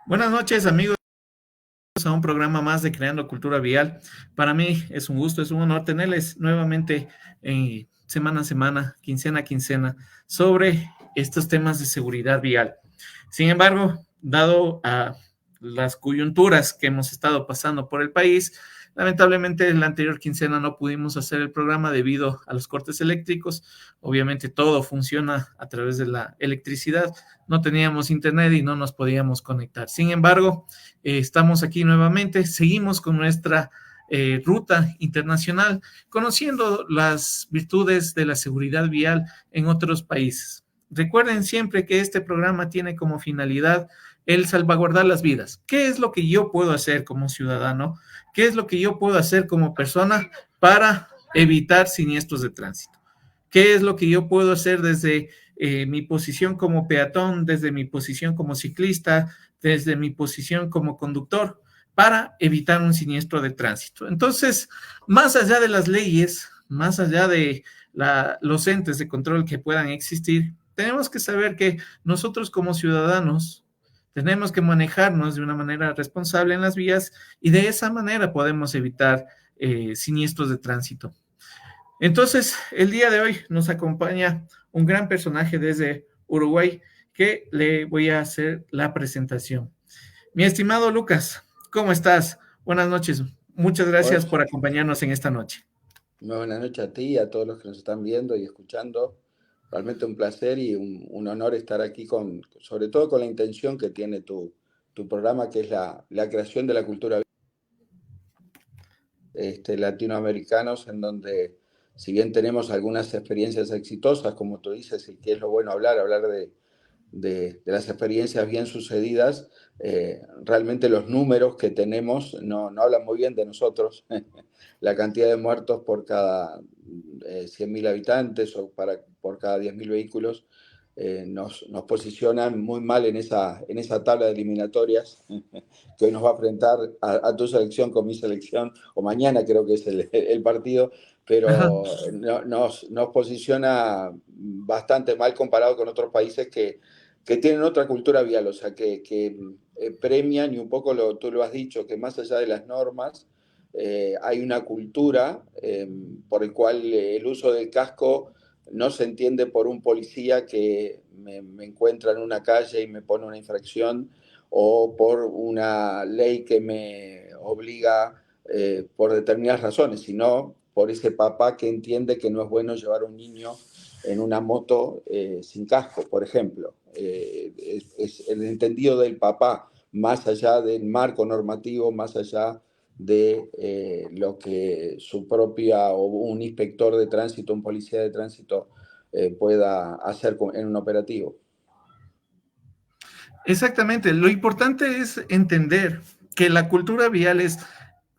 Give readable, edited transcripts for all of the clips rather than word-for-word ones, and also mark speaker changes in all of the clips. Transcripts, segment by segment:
Speaker 1: Buenas noches, amigos, a un programa más de Creando Cultura Vial. Para mí es un gusto, es un honor tenerles nuevamente semana a semana, quincena a quincena, sobre estos temas de seguridad vial. Sin embargo, dado a las coyunturas que hemos estado pasando por el país, lamentablemente en la anterior quincena no pudimos hacer el programa debido a los cortes eléctricos. Obviamente todo funciona a través de la electricidad. No teníamos internet y no nos podíamos conectar. Sin embargo, estamos aquí nuevamente, seguimos con nuestra ruta internacional, conociendo las virtudes de la seguridad vial en otros países. Recuerden siempre que este programa tiene como finalidad el salvaguardar las vidas. ¿Qué es lo que yo puedo hacer como ciudadano? ¿Qué es lo que yo puedo hacer como persona para evitar siniestros de tránsito? ¿Qué es lo que yo puedo hacer desde mi posición como peatón, desde mi posición como ciclista, desde mi posición como conductor, para evitar un siniestro de tránsito? Entonces, más allá de las leyes, más allá de los entes de control que puedan existir, tenemos que saber que nosotros como ciudadanos tenemos que manejarnos de una manera responsable en las vías y de esa manera podemos evitar siniestros de tránsito. Entonces, el día de hoy nos acompaña un gran personaje desde Uruguay que le voy a hacer la presentación. Mi estimado Lucas, ¿cómo estás? Buenas noches. Muchas gracias
Speaker 2: Hola,
Speaker 1: por acompañarnos en esta noche.
Speaker 2: muy buenas noches a ti y a todos los que nos están viendo y escuchando. Realmente un placer y un honor estar aquí sobre todo con la intención que tiene tu programa, que es la creación de la cultura latinoamericanos, en donde, si bien tenemos algunas experiencias exitosas, como tú dices, y que es lo bueno hablar de las experiencias bien sucedidas, realmente los números que tenemos no hablan muy bien de nosotros. La cantidad de muertos por cada 100.000 habitantes o por cada 10.000 vehículos nos posicionan muy mal en esa tabla de eliminatorias que hoy nos va a enfrentar a tu selección con mi selección, o mañana creo que es el partido,
Speaker 1: Ajá.
Speaker 2: pero nos posiciona bastante mal comparado con otros países que tienen otra cultura vial, o sea, que premian, y un poco tú lo has dicho, que más allá de las normas, hay una cultura por el cual el uso del casco no se entiende por un policía que me encuentra en una calle y me pone una infracción, o por una ley que me obliga por determinadas razones, sino por ese papá que entiende que no es bueno llevar a un niño en una moto sin casco, por ejemplo. Es el entendido del papá, más allá del marco normativo, más allá de lo que su propia o un inspector de tránsito, un policía de tránsito pueda hacer en un operativo.
Speaker 1: Exactamente. Lo importante es entender que la cultura vial es,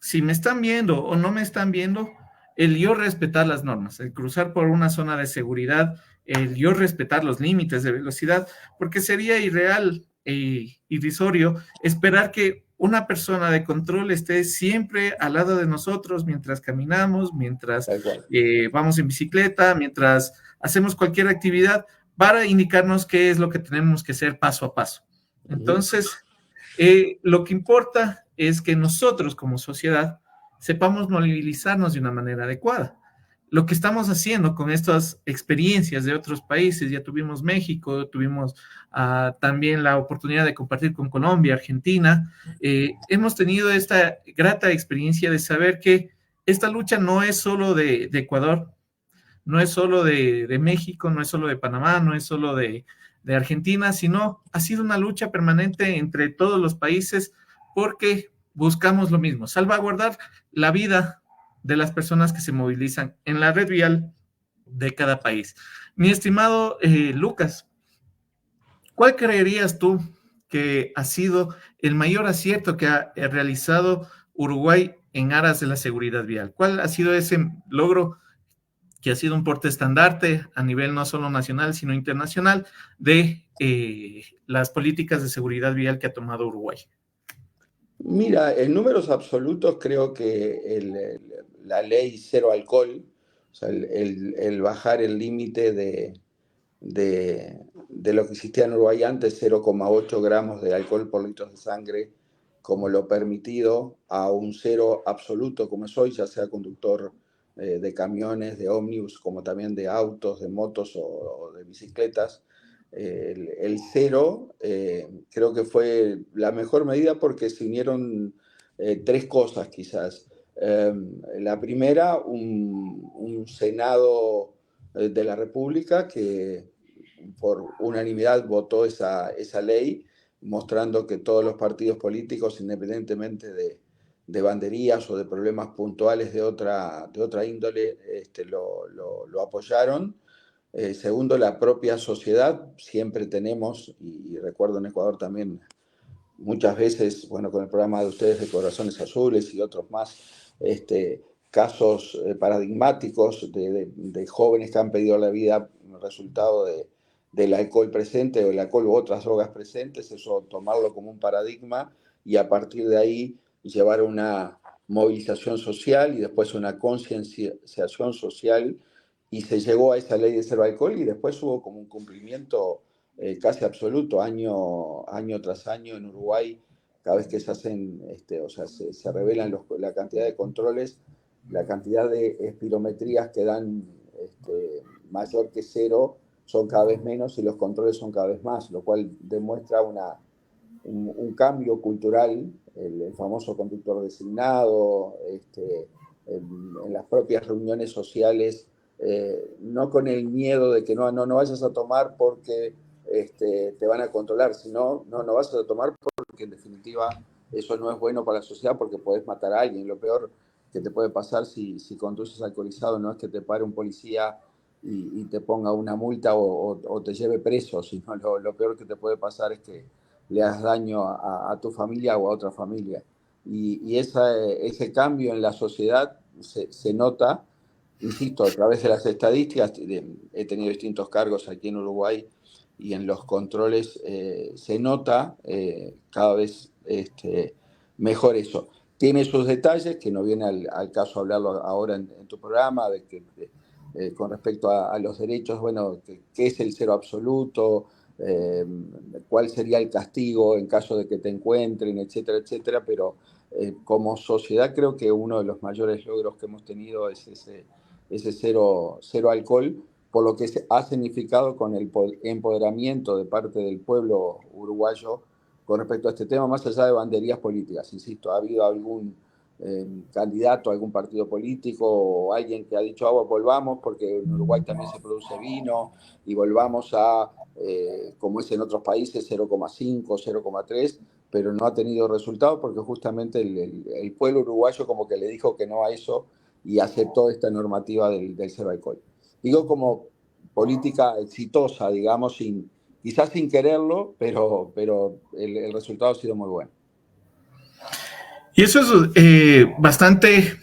Speaker 1: si me están viendo o no me están viendo, el yo respetar las normas, el cruzar por una zona de seguridad, el yo respetar los límites de velocidad, porque sería irreal e irrisorio esperar que una persona de control esté siempre al lado de nosotros mientras caminamos, mientras
Speaker 2: Tal cual.
Speaker 1: vamos en bicicleta, mientras hacemos cualquier actividad para indicarnos qué es lo que tenemos que hacer paso a paso.
Speaker 2: Uh -huh.
Speaker 1: Entonces, lo que importa es que nosotros como sociedad sepamos movilizarnos de una manera adecuada. Lo que estamos haciendo con estas experiencias de otros países, ya tuvimos México, tuvimos también la oportunidad de compartir con Colombia, Argentina, hemos tenido esta grata experiencia de saber que esta lucha no es solo de Ecuador, no es solo de México, no es solo de Panamá, no es solo de Argentina, sino ha sido una lucha permanente entre todos los países porque buscamos lo mismo, salvaguardar la vida de las personas que se movilizan en la red vial de cada país. Mi estimado Lucas, ¿cuál creerías tú que ha sido el mayor acierto que ha realizado Uruguay en aras de la seguridad vial? ¿Cuál ha sido ese logro que ha sido un porte estandarte a nivel no solo nacional, sino internacional, de las políticas de seguridad vial que ha tomado Uruguay?
Speaker 2: Mira, en números absolutos creo que la ley cero alcohol, o sea, el bajar el límite de lo que existía en Uruguay antes, 0,8 gramos de alcohol por litro de sangre, como lo permitido, a un cero absoluto como es hoy, ya sea conductor de camiones, de ómnibus, como también de autos, de motos o de bicicletas. El cero creo que fue la mejor medida porque se unieron tres cosas quizás. La primera, un Senado de la República que por unanimidad votó esa ley, mostrando que todos los partidos políticos, independientemente de banderías o de problemas puntuales de otra índole, lo apoyaron. Segundo, la propia sociedad, siempre tenemos, y recuerdo en Ecuador también muchas veces, bueno, con el programa de ustedes de Corazones Azules y otros más, casos paradigmáticos de jóvenes que han perdido la vida resultado del alcohol presente o el alcohol u otras drogas presentes, eso tomarlo como un paradigma y a partir de ahí llevar una movilización social y después una concienciación social y se llegó a esa ley de cero alcohol y después hubo como un cumplimiento casi absoluto, año tras año en Uruguay, cada vez que se hacen, o sea, se revelan la cantidad de controles, la cantidad de espirometrías que dan mayor que cero son cada vez menos y los controles son cada vez más, lo cual demuestra un cambio cultural, el famoso conductor designado, en las propias reuniones sociales, no con el miedo de que no vayas a tomar porque te van a controlar, sino no vas a tomar porque en definitiva eso no es bueno para la sociedad porque puedes matar a alguien. Lo peor que te puede pasar si conduces alcoholizado no es que te pare un policía y te ponga una multa o te lleve preso, sino lo peor que te puede pasar es que le hagas daño a tu familia o a otra familia. Y ese cambio en la sociedad se nota, insisto, a través de las estadísticas. He tenido distintos cargos aquí en Uruguay y en los controles se nota cada vez mejor eso. Tiene sus detalles, que no viene al caso hablarlo ahora en tu programa, con respecto a los derechos, bueno, qué es el cero absoluto, cuál sería el castigo en caso de que te encuentren, etcétera, etcétera, pero como sociedad creo que uno de los mayores logros que hemos tenido es ese cero alcohol, por lo que ha significado con el empoderamiento de parte del pueblo uruguayo con respecto a este tema, más allá de banderías políticas. Insisto, ha habido algún candidato, algún partido político o alguien que ha dicho, volvamos porque en Uruguay también se produce vino y volvamos a, como es en otros países, 0,5, 0,3, pero no ha tenido resultado porque justamente el pueblo uruguayo como que le dijo que no a eso y aceptó esta normativa del cero alcohol. Digo como política exitosa, digamos, quizás sin quererlo, pero el resultado ha sido muy bueno.
Speaker 1: Y eso es bastante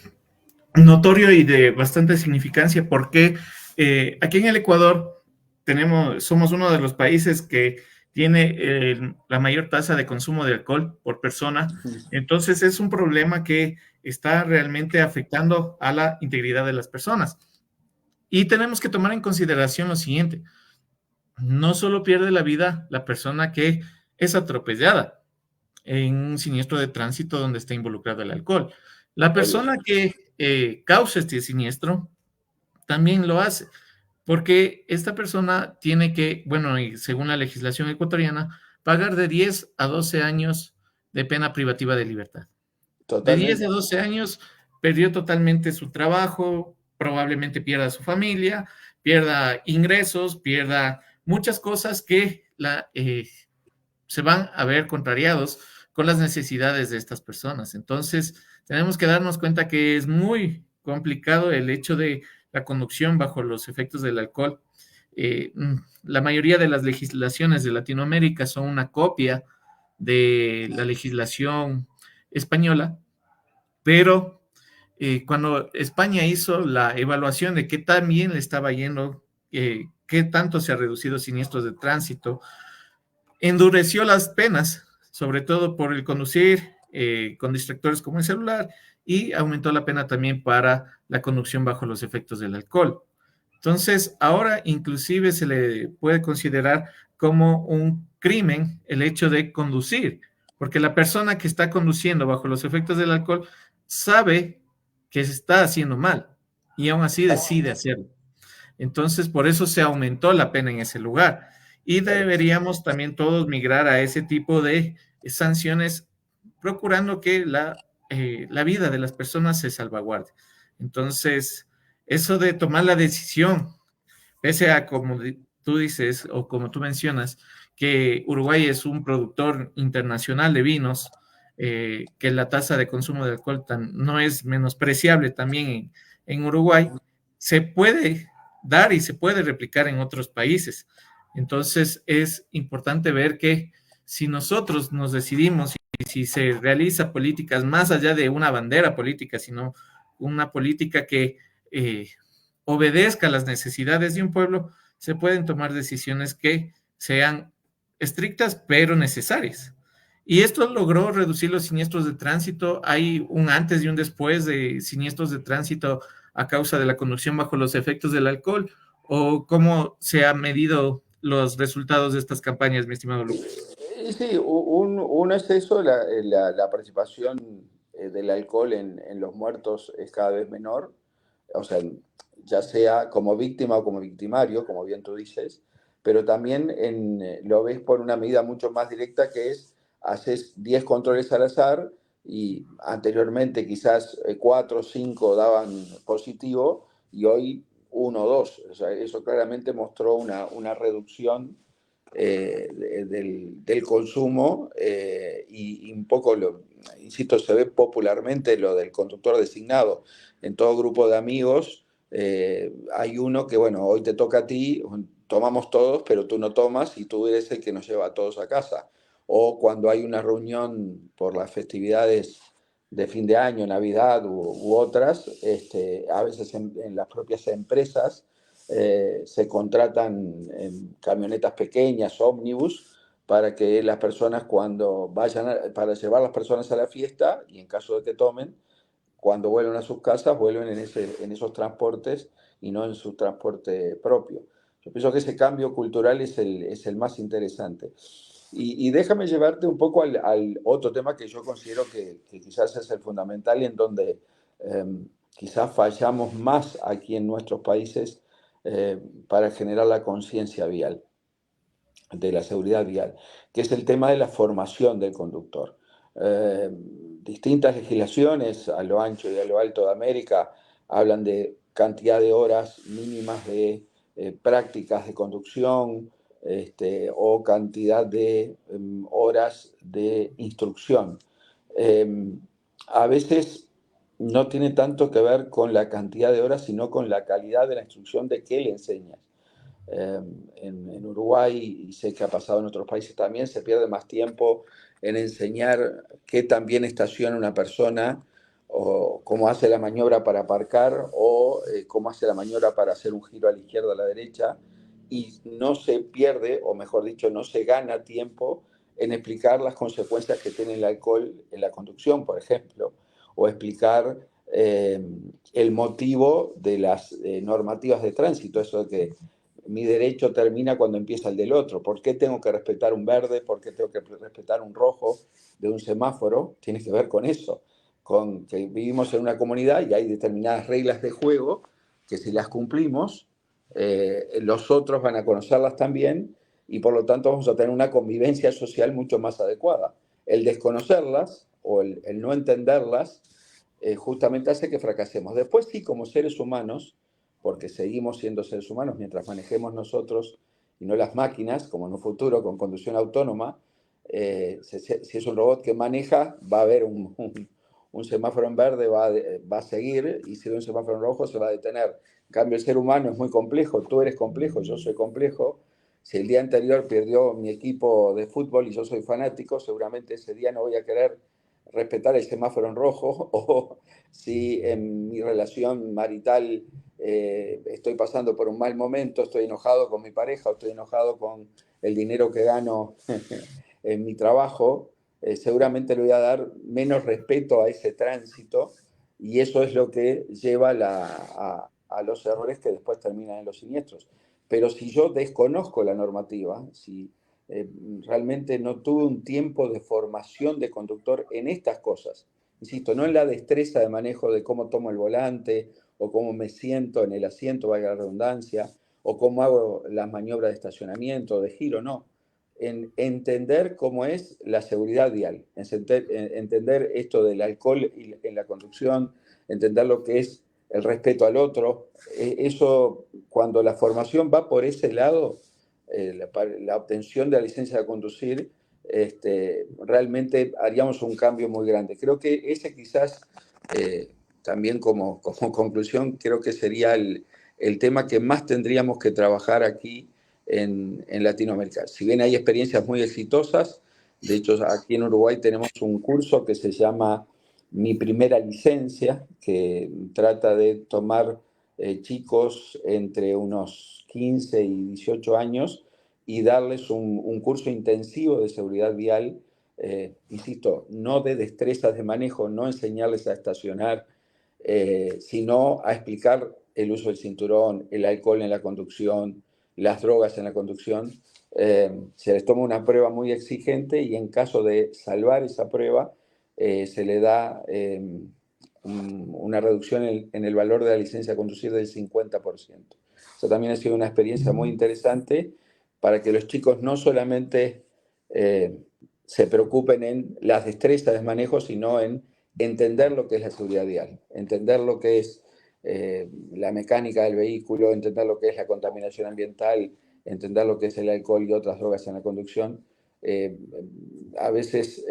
Speaker 1: notorio y de bastante significancia porque aquí en el Ecuador somos uno de los países que tiene la mayor tasa de consumo de alcohol por persona. Entonces es un problema que está realmente afectando a la integridad de las personas. Y tenemos que tomar en consideración lo siguiente. No solo pierde la vida la persona que es atropellada en un siniestro de tránsito donde está involucrado el alcohol. La persona que causa este siniestro también lo hace, porque esta persona tiene que, bueno, y según la legislación ecuatoriana, pagar de 10 a 12 años de pena privativa de libertad. De 10 a 12 años perdió totalmente su trabajo, probablemente pierda su familia, pierda ingresos, pierda muchas cosas que se van a ver contrariados con las necesidades de estas personas. Entonces, tenemos que darnos cuenta que es muy complicado el hecho de la conducción bajo los efectos del alcohol. La mayoría de las legislaciones de Latinoamérica son una copia de la legislación española, pero cuando España hizo la evaluación de qué tan bien le estaba yendo, qué tanto se ha reducido siniestros de tránsito, endureció las penas, sobre todo por el conducir con distractores como el celular, y aumentó la pena también para la conducción bajo los efectos del alcohol. Entonces, ahora inclusive se le puede considerar como un crimen el hecho de conducir, porque la persona que está conduciendo bajo los efectos del alcohol sabe que se está haciendo mal y aún así decide hacerlo. Entonces, por eso se aumentó la pena en ese lugar. Y deberíamos también todos migrar a ese tipo de sanciones, procurando que la vida de las personas se salvaguarde. Entonces, eso de tomar la decisión, pese a como tú dices o como tú mencionas, que Uruguay es un productor internacional de vinos, que la tasa de consumo de alcohol no es menospreciable también en Uruguay, se puede dar y se puede replicar en otros países. Entonces es importante ver que si nosotros nos decidimos y si se realiza políticas más allá de una bandera política, sino una política que obedezca a las necesidades de un pueblo, se pueden tomar decisiones que sean estrictas pero necesarias. Y esto logró reducir los siniestros de tránsito. Hay un antes y un después de siniestros de tránsito a causa de la conducción bajo los efectos del alcohol, o cómo se han medido los resultados de estas campañas, mi estimado Lucas.
Speaker 2: Sí, uno es eso, la participación del alcohol en los muertos es cada vez menor, o sea, ya sea como víctima o como victimario, como bien tú dices, pero también lo ves por una medida mucho más directa que es, haces 10 controles al azar y anteriormente quizás 4 o 5 daban positivo y hoy uno o dos. O sea, eso claramente mostró una reducción del consumo y un poco, insisto, se ve popularmente lo del conductor designado. En todo grupo de amigos hay uno que, bueno, hoy te toca a ti, tomamos todos, pero tú no tomas y tú eres el que nos lleva a todos a casa. O cuando hay una reunión por las festividades de fin de año, Navidad u otras, a veces en las propias empresas se contratan camionetas pequeñas, ómnibus, para que las personas cuando vayan, para llevar a las personas a la fiesta y en caso de que tomen, cuando vuelven a sus casas, vuelven en esos transportes y no en su transporte propio. Yo pienso que ese cambio cultural es el más interesante. Y déjame llevarte un poco al otro tema que yo considero que quizás es el fundamental y en donde eh, quizás fallamos más aquí en nuestros países para generar la conciencia vial, de la seguridad vial, que es el tema de la formación del conductor. Distintas legislaciones a lo ancho y a lo alto de América hablan de cantidad de horas mínimas de prácticas de conducción, o cantidad de horas de instrucción. Eh, a veces no tiene tanto que ver con la cantidad de horas, sino con la calidad de la instrucción de qué le enseñas. En Uruguay, y sé que ha pasado en otros países también, se pierde más tiempo en enseñar qué tan bien estaciona una persona, o cómo hace la maniobra para aparcar, o cómo hace la maniobra para hacer un giro a la izquierda o a la derecha, y no se pierde, o mejor dicho, no se gana tiempo en explicar las consecuencias que tiene el alcohol en la conducción, por ejemplo, o explicar el motivo de las normativas de tránsito, eso de que mi derecho termina cuando empieza el del otro. ¿Por qué tengo que respetar un verde? ¿Por qué tengo que respetar un rojo de un semáforo? Tiene que ver con eso, con que vivimos en una comunidad y hay determinadas reglas de juego que si las cumplimos, los otros van a conocerlas también y por lo tanto vamos a tener una convivencia social mucho más adecuada. El desconocerlas o el no entenderlas justamente hace que fracasemos. Después sí, como seres humanos, porque seguimos siendo seres humanos mientras manejemos nosotros y no las máquinas, como en un futuro con conducción autónoma, si es un robot que maneja, va a haber un semáforo en verde, va a seguir, y si ve un semáforo en rojo, se va a detener. En cambio, el ser humano es muy complejo, tú eres complejo, yo soy complejo. Si el día anterior perdió mi equipo de fútbol y yo soy fanático, seguramente ese día no voy a querer respetar el semáforo en rojo, o si en mi relación marital estoy pasando por un mal momento, estoy enojado con mi pareja o estoy enojado con el dinero que gano en mi trabajo, seguramente le voy a dar menos respeto a ese tránsito y eso es lo que lleva a los errores que después terminan en los siniestros. Pero si yo desconozco la normativa, si realmente no tuve un tiempo de formación de conductor en estas cosas, insisto, no en la destreza de manejo de cómo tomo el volante o cómo me siento en el asiento, valga la redundancia, o cómo hago las maniobras de estacionamiento, de giro, no. En entender cómo es la seguridad vial, entender esto del alcohol en la conducción, entender lo que es el respeto al otro. Eso, cuando la formación va por ese lado, la obtención de la licencia de conducir, realmente haríamos un cambio muy grande. Creo que ese quizás, también como conclusión, creo que sería el tema que más tendríamos que trabajar aquí en Latinoamérica. Si bien hay experiencias muy exitosas, de hecho aquí en Uruguay tenemos un curso que se llama Mi Primera Licencia, que trata de tomar chicos entre unos 15 y 18 años y darles un curso intensivo de seguridad vial, insisto, no de destrezas de manejo, no enseñarles a estacionar, sino a explicar el uso del cinturón, el alcohol en la conducción, las drogas en la conducción. Se les toma una prueba muy exigente y en caso de salvar esa prueba, se le da una reducción en el valor de la licencia de conducir del 50%. Eso también ha sido una experiencia muy interesante para que los chicos no solamente se preocupen en las destrezas de manejo, sino en entender lo que es la seguridad vial, entender lo que es la mecánica del vehículo, entender lo que es la contaminación ambiental, entender lo que es el alcohol y otras drogas en la conducción. A veces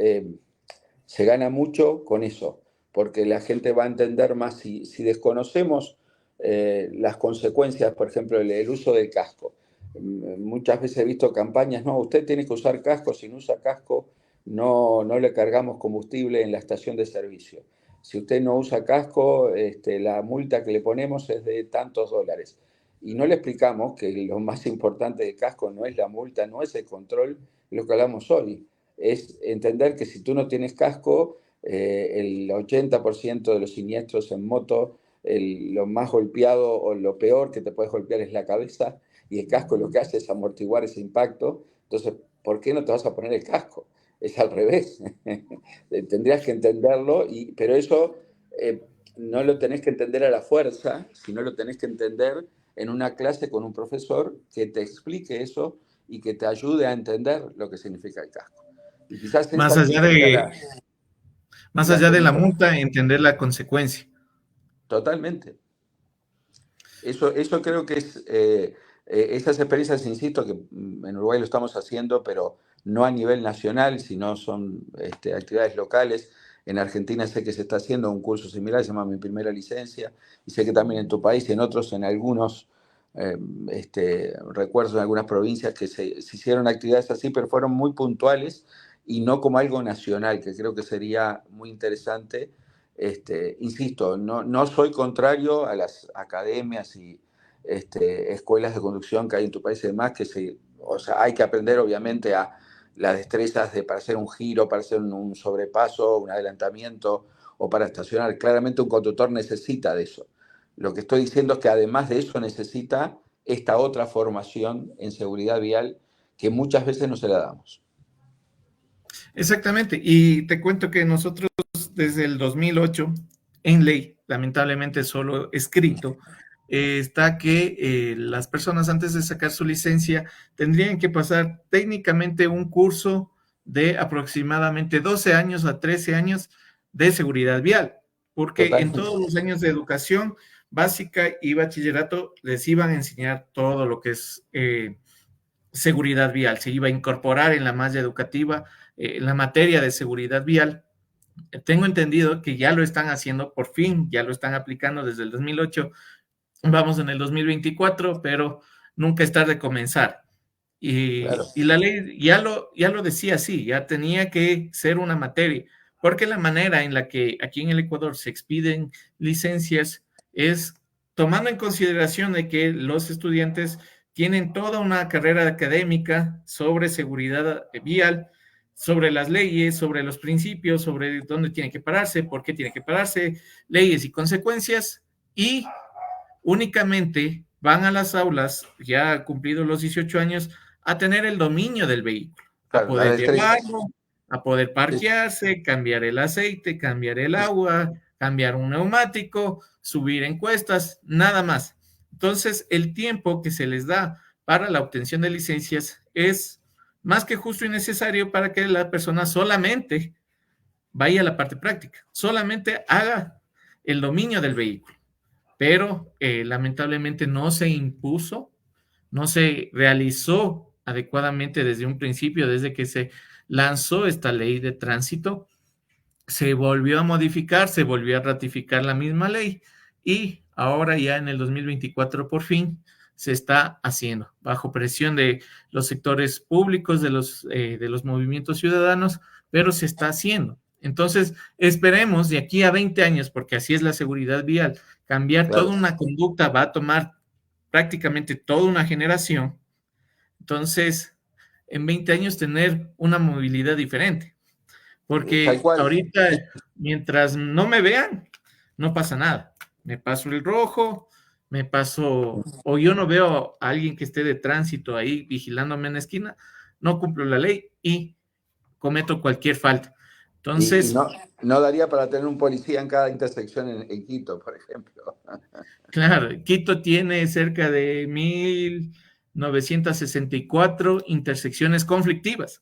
Speaker 2: se gana mucho con eso, porque la gente va a entender más si desconocemos las consecuencias, por ejemplo, el uso del casco. Muchas veces he visto campañas, no, usted tiene que usar casco, si no usa casco no le cargamos combustible en la estación de servicio. Si usted no usa casco, la multa que le ponemos es de tantos dólares. Y no le explicamos que lo más importante del casco no es la multa, no es el control, lo que hablamos hoy. Es entender que si tú no tienes casco, el 80% de los siniestros en moto, lo más golpeado o lo peor que te puedes golpear es la cabeza, y el casco lo que hace es amortiguar ese impacto. Entonces, ¿por qué no te vas a poner el casco? Es al revés. Tendrías que entenderlo, pero eso no lo tenés que entender a la fuerza, sino lo tenés que entender en una clase con un profesor que te explique eso y que te ayude a entender lo que significa el casco. Y quizás
Speaker 1: Más
Speaker 2: esa
Speaker 1: allá
Speaker 2: sería
Speaker 1: de, más
Speaker 2: la
Speaker 1: allá de la
Speaker 2: solución.
Speaker 1: multa, entender la consecuencia.
Speaker 2: Totalmente. Eso creo que es, esas experiencias, insisto, que en Uruguay lo estamos haciendo, pero no a nivel nacional, sino son actividades locales. En Argentina sé que se está haciendo un curso similar, se llama Mi Primera Licencia, y sé que también en tu país y en otros, en algunos, recuerdo en algunas provincias que se hicieron actividades así, pero fueron muy puntuales y no como algo nacional, que creo que sería muy interesante. Insisto, no soy contrario a las academias y escuelas de conducción que hay en tu país y demás, o sea, hay que aprender obviamente a las destrezas para hacer un giro, para hacer un sobrepaso, un adelantamiento o para estacionar. Claramente un conductor necesita de eso. Lo que estoy diciendo es que además de eso necesita esta otra formación en seguridad vial que muchas veces no se la damos.
Speaker 1: Exactamente. Y te cuento que nosotros desde el 2008, en ley, lamentablemente solo escrito, está que las personas antes de sacar su licencia tendrían que pasar técnicamente un curso de aproximadamente 12 años a 13 años de seguridad vial, porque en
Speaker 2: Totalmente.
Speaker 1: todos los años de educación básica y bachillerato les iban a enseñar todo lo que es seguridad vial, se iba a incorporar en la malla educativa la materia de seguridad vial. Tengo entendido que ya lo están haciendo, por fin, ya lo están aplicando desde el 2008. Vamos en el 2024, pero nunca es tarde comenzar.
Speaker 2: Claro.
Speaker 1: Y la ley ya lo decía así, ya tenía que ser una materia, porque la manera en la que aquí en el Ecuador se expiden licencias es tomando en consideración de que los estudiantes tienen toda una carrera académica sobre seguridad vial, sobre las leyes, sobre los principios, sobre dónde tiene que pararse, por qué tiene que pararse, leyes y consecuencias, y únicamente van a las aulas, ya cumplidos los 18 años, a tener el dominio del vehículo, a
Speaker 2: Claro, la
Speaker 1: poder
Speaker 2: destreza.
Speaker 1: llevarlo, a poder parquearse, cambiar el aceite, cambiar el agua, cambiar un neumático, subir encuestas, nada más. Entonces, el tiempo que se les da para la obtención de licencias es más que justo y necesario para que la persona solamente vaya a la parte práctica, solamente haga el dominio del vehículo. Pero lamentablemente no se impuso, no se realizó adecuadamente desde un principio, desde que se lanzó esta ley de tránsito, se volvió a modificar, se volvió a ratificar la misma ley y ahora ya en el 2024 por fin se está haciendo bajo presión de los sectores públicos, de los movimientos ciudadanos, pero se está haciendo. Entonces, esperemos de aquí a 20 años, porque así es la seguridad vial, cambiar
Speaker 2: Claro,
Speaker 1: toda una conducta va a tomar prácticamente toda una generación. Entonces, en 20 años tener una movilidad diferente.
Speaker 2: tal
Speaker 1: Porque
Speaker 2: cual.
Speaker 1: ahorita, mientras no me vean, no pasa nada. Me paso el rojo, me paso, o yo no veo a alguien que esté de tránsito ahí vigilándome en la esquina, no cumplo la ley y cometo cualquier falta.
Speaker 2: Y
Speaker 1: Entonces,
Speaker 2: no daría para tener un policía en cada intersección en Quito, por ejemplo.
Speaker 1: claro, Quito tiene cerca de 1964 intersecciones conflictivas.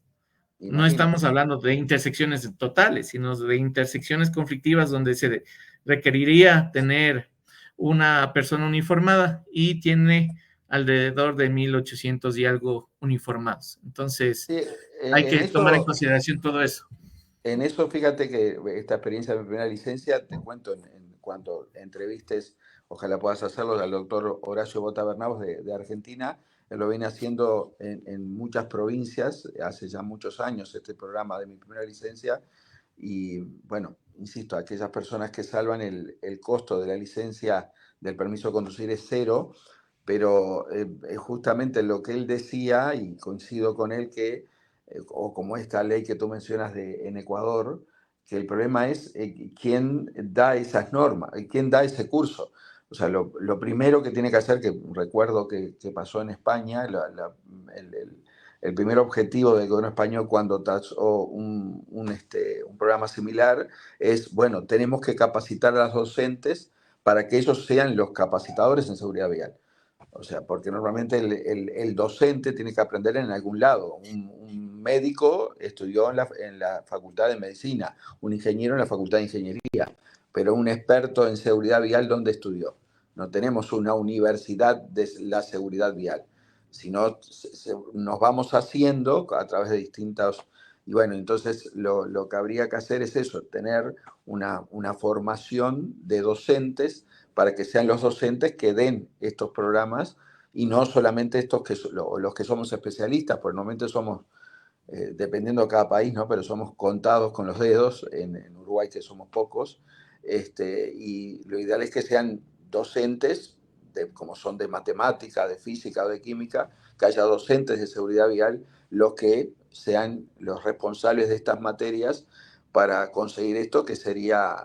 Speaker 1: No
Speaker 2: Imagínate.
Speaker 1: estamos hablando de intersecciones totales, sino de intersecciones conflictivas donde se requeriría tener una persona uniformada y tiene alrededor de 1800 y algo uniformados. Entonces,
Speaker 2: Sí,
Speaker 1: hay
Speaker 2: en
Speaker 1: que tomar en
Speaker 2: eso,
Speaker 1: consideración todo eso.
Speaker 2: en eso, fíjate que esta experiencia de mi primera licencia, te cuento cuando entrevistes, ojalá puedas hacerlo, al doctor Horacio Bota Bernaus de Argentina. Él lo viene haciendo en muchas provincias, hace ya muchos años este programa de mi primera licencia. Y bueno, insisto, aquellas personas que salvan el costo de la licencia del permiso de conducir es cero, pero justamente lo que él decía, y coincido con él, que o como esta ley que tú mencionas en Ecuador, que el problema es quién da esas normas, quién da ese curso. O sea, lo primero que tiene que hacer, que recuerdo que pasó en España, el primer objetivo del gobierno español cuando trazó un programa similar es, bueno, tenemos que capacitar a los docentes para que ellos sean los capacitadores en seguridad vial. O sea, porque normalmente el docente tiene que aprender en algún lado. Un médico estudió en la Facultad de Medicina, un ingeniero en la Facultad de Ingeniería, pero un experto en seguridad vial, ¿dónde estudió? No tenemos una universidad de la seguridad vial, sino nos vamos haciendo a través de distintos... Y bueno, entonces lo que habría que hacer es eso, tener una formación de docentes para que sean los docentes que den estos programas y no solamente estos los que somos especialistas, porque normalmente somos, dependiendo de cada país, ¿no? Pero somos contados con los dedos, en Uruguay que somos pocos, y lo ideal es que sean docentes, como son de matemática, de física o de química, que haya docentes de seguridad vial, los que sean los responsables de estas materias para conseguir esto, que sería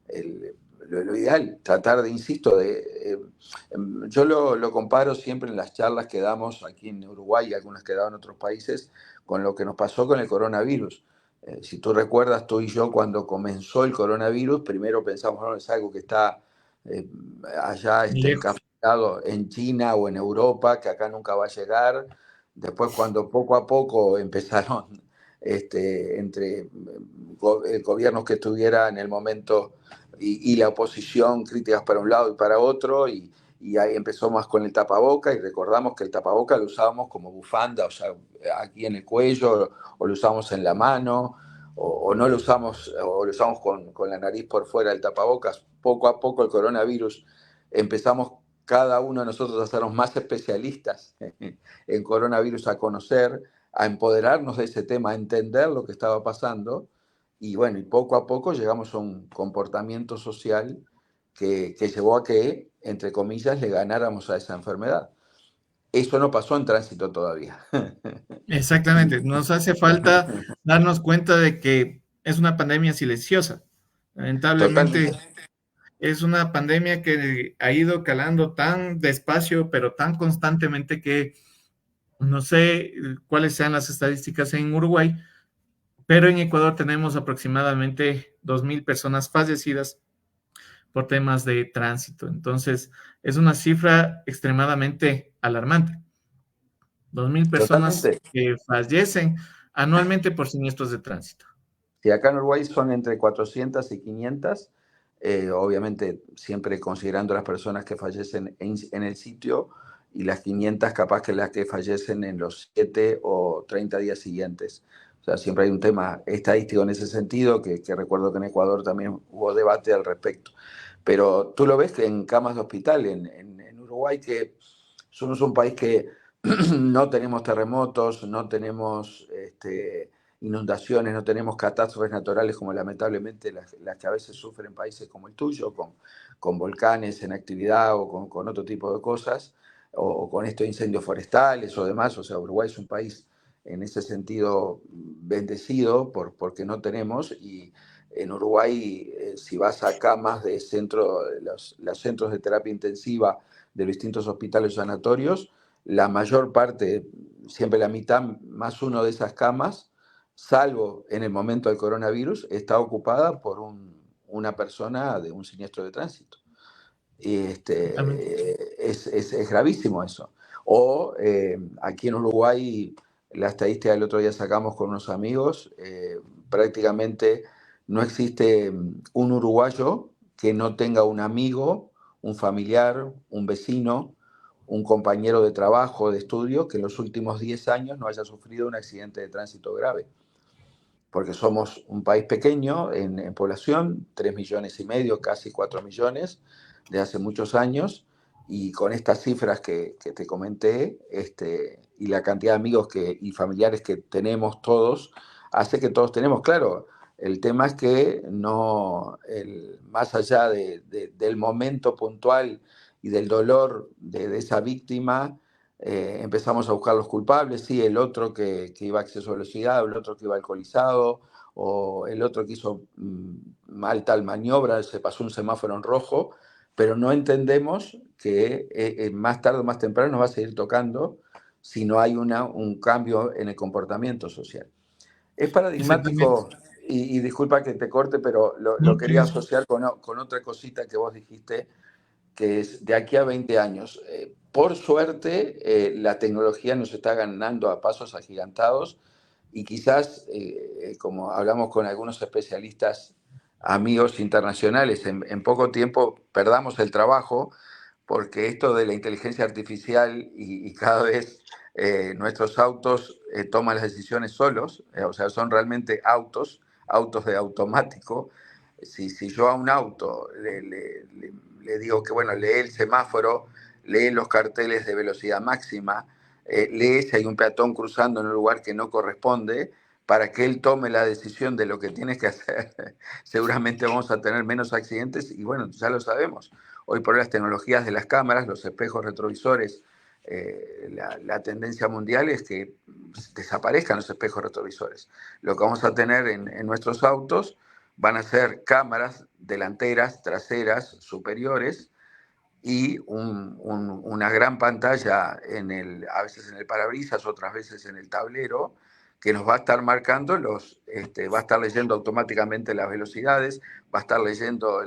Speaker 2: el, lo ideal, tratar de, insisto, yo lo comparo siempre en las charlas que damos aquí en Uruguay y algunas que he dado en otros países con lo que nos pasó con el coronavirus. Si tú recuerdas, tú y yo, cuando comenzó el coronavirus, primero pensamos, no, es algo que está eh, allá
Speaker 1: Lejos.
Speaker 2: encapsulado en China o en Europa, que acá nunca va a llegar. Después, cuando poco a poco empezaron entre gobiernos que estuviera en el momento y la oposición, críticas para un lado y para otro, y ahí empezó más con el tapaboca, y recordamos que el tapaboca lo usábamos como bufanda, o sea, aquí en el cuello, o lo usamos en la mano, o no lo usamos, o lo usamos con la nariz por fuera del tapabocas. Poco a poco el coronavirus empezamos cada uno de nosotros a hacernos más especialistas en coronavirus, a conocer, a empoderarnos de ese tema, a entender lo que estaba pasando, y bueno, y poco a poco llegamos a un comportamiento social que llevó a que, entre comillas, le ganáramos a esa enfermedad. Eso no pasó en tránsito todavía.
Speaker 1: Exactamente. Nos hace falta darnos cuenta de que es una pandemia silenciosa. Lamentablemente,
Speaker 2: Totalmente.
Speaker 1: Es una pandemia que ha ido calando tan despacio, pero tan constantemente que no sé cuáles sean las estadísticas en Uruguay, pero en Ecuador tenemos aproximadamente 2.000 personas fallecidas por temas de tránsito. Entonces, es una cifra extremadamente alarmante. 2.000 personas
Speaker 2: Totalmente.
Speaker 1: que fallecen anualmente por siniestros de tránsito.
Speaker 2: Si acá en Uruguay son entre 400 y 500, obviamente siempre considerando las personas que fallecen en el sitio y las 500 capaz que las que fallecen en los 7 o 30 días siguientes. O sea, siempre hay un tema estadístico en ese sentido, que recuerdo que en Ecuador también hubo debate al respecto. Pero tú lo ves que en camas de hospital, en Uruguay, que somos un país que no tenemos terremotos, no tenemos inundaciones, no tenemos catástrofes naturales como lamentablemente las que a veces sufren países como el tuyo, con volcanes en actividad o con otro tipo de cosas, o con estos incendios forestales o demás. O sea, Uruguay es un país en ese sentido bendecido porque no tenemos. Y en Uruguay, si vas a camas de centro, los centros de terapia intensiva de los distintos hospitales o sanatorios, la mayor parte, siempre la mitad más uno de esas camas, salvo en el momento del coronavirus, está ocupada por una persona de un siniestro de tránsito. Y
Speaker 1: Exactamente.
Speaker 2: es gravísimo eso. O aquí en Uruguay, la estadística del otro día sacamos con unos amigos, prácticamente no existe un uruguayo que no tenga un amigo, un familiar, un vecino, un compañero de trabajo, de estudio, que en los últimos 10 años no haya sufrido un accidente de tránsito grave. Porque somos un país pequeño en población, 3,5 millones, casi 4 millones, de hace muchos años, y con estas cifras que te comenté, y la cantidad de amigos y familiares que tenemos todos, hace que todos tenemos, claro, el tema es que no, más allá del momento puntual y del dolor de esa víctima, empezamos a buscar los culpables, sí, el otro que iba a exceso de velocidad, el otro que iba alcoholizado, o el otro que hizo mal tal maniobra, se pasó un semáforo en rojo, pero no entendemos que más tarde o más temprano nos va a seguir tocando si no hay un cambio en el comportamiento social. Es
Speaker 1: Exactamente.
Speaker 2: paradigmático, y disculpa que te corte, pero lo
Speaker 1: No,
Speaker 2: quería
Speaker 1: claro.
Speaker 2: asociar con otra cosita que vos dijiste, que es de aquí a 20 años. Por suerte, la tecnología nos está ganando a pasos agigantados y quizás, como hablamos con algunos especialistas, amigos internacionales, en poco tiempo perdamos el trabajo porque esto de la inteligencia artificial y cada vez nuestros autos toman las decisiones solos, o sea, son realmente autos de automático. Si yo a un auto le digo que, bueno, lee el semáforo, lee los carteles de velocidad máxima, lee si hay un peatón cruzando en un lugar que no corresponde, para que él tome la decisión de lo que tiene que hacer, seguramente vamos a tener menos accidentes y bueno, ya lo sabemos. Hoy por hoy las tecnologías de las cámaras, los espejos retrovisores, la tendencia mundial es que desaparezcan los espejos retrovisores. Lo que vamos a tener en nuestros autos van a ser cámaras delanteras, traseras, superiores y una gran pantalla a veces en el parabrisas, otras veces en el tablero, que nos va a estar marcando va a estar leyendo automáticamente las velocidades, va a estar leyendo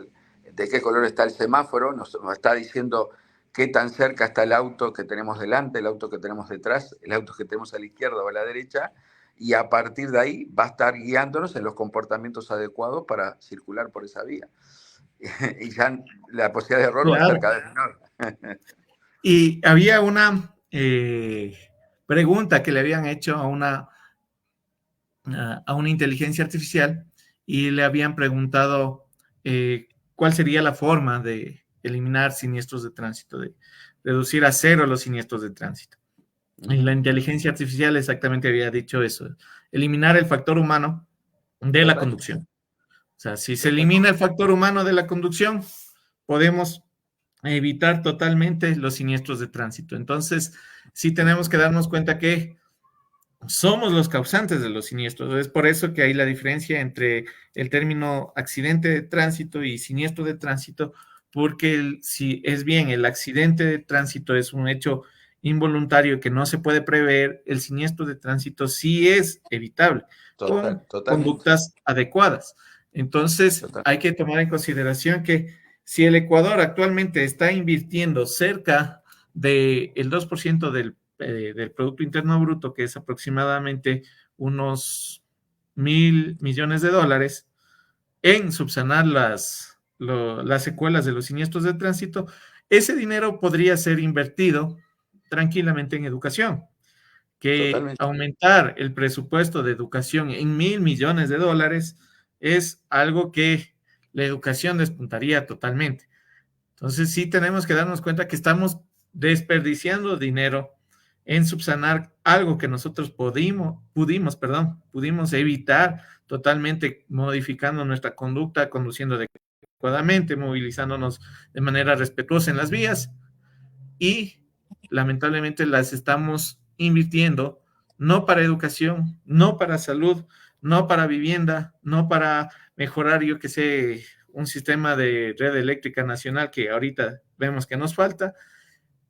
Speaker 2: de qué color está el semáforo, nos está diciendo qué tan cerca está el auto que tenemos delante, el auto que tenemos detrás, el auto que tenemos a la izquierda o a la derecha, y a partir de ahí va a estar guiándonos en los comportamientos adecuados para circular por esa vía. Y ya la posibilidad de error va a ser
Speaker 1: Claro.
Speaker 2: cada vez menor.
Speaker 1: Y había una pregunta que le habían hecho a una inteligencia artificial y le habían preguntado cuál sería la forma de eliminar siniestros de tránsito, de reducir a cero los siniestros de tránsito. Y la inteligencia artificial exactamente había dicho eso, eliminar el factor humano de la
Speaker 2: Total,
Speaker 1: conducción. O sea, si se
Speaker 2: total.
Speaker 1: elimina el factor humano de la conducción, podemos evitar totalmente los siniestros de tránsito. Entonces, sí tenemos que darnos cuenta que somos los causantes de los siniestros. Es por eso que hay la diferencia entre el término accidente de tránsito y siniestro de tránsito, porque si es bien, el accidente de tránsito es un hecho involuntario que no se puede prever, el siniestro de tránsito sí es evitable con
Speaker 2: Totalmente,
Speaker 1: conductas adecuadas. Entonces, hay
Speaker 2: totalmente.
Speaker 1: que tomar en consideración que si el Ecuador actualmente está invirtiendo cerca del 2% del Producto Interno Bruto, que es aproximadamente unos 1.000 millones de dólares, en subsanar las secuelas de los siniestros de tránsito, ese dinero podría ser invertido tranquilamente en educación, que
Speaker 2: Totalmente.
Speaker 1: aumentar el presupuesto de educación en 1.000 millones de dólares es algo que la educación despuntaría totalmente. Entonces sí tenemos que darnos cuenta que estamos desperdiciando dinero en subsanar algo que nosotros pudimos evitar totalmente modificando nuestra conducta, conduciendo adecuadamente, movilizándonos de manera respetuosa en las vías y lamentablemente las estamos invirtiendo no para educación, no para salud, no para vivienda, no para mejorar, yo que sé, un sistema de red eléctrica nacional que ahorita vemos que nos falta,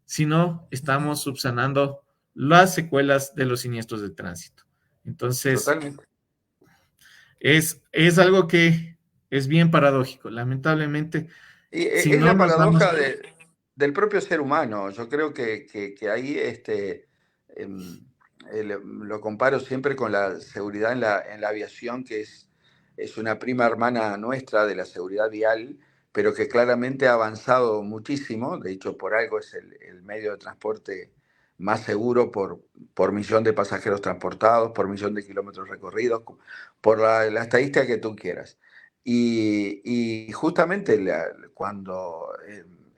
Speaker 1: sino estamos subsanando las secuelas de los siniestros de tránsito. Entonces,
Speaker 2: Totalmente.
Speaker 1: es algo que es bien paradójico. Lamentablemente,
Speaker 2: Y
Speaker 1: si
Speaker 2: es
Speaker 1: no
Speaker 2: la
Speaker 1: nos damos...
Speaker 2: paradoja del propio ser humano. Yo creo que ahí em, lo comparo siempre con la seguridad en la aviación, que es una prima hermana nuestra de la seguridad vial, pero que claramente ha avanzado muchísimo. De hecho, por algo es el medio de transporte más seguro por millón de pasajeros transportados, por millón de kilómetros recorridos, por la estadística que tú quieras. Y justamente cuando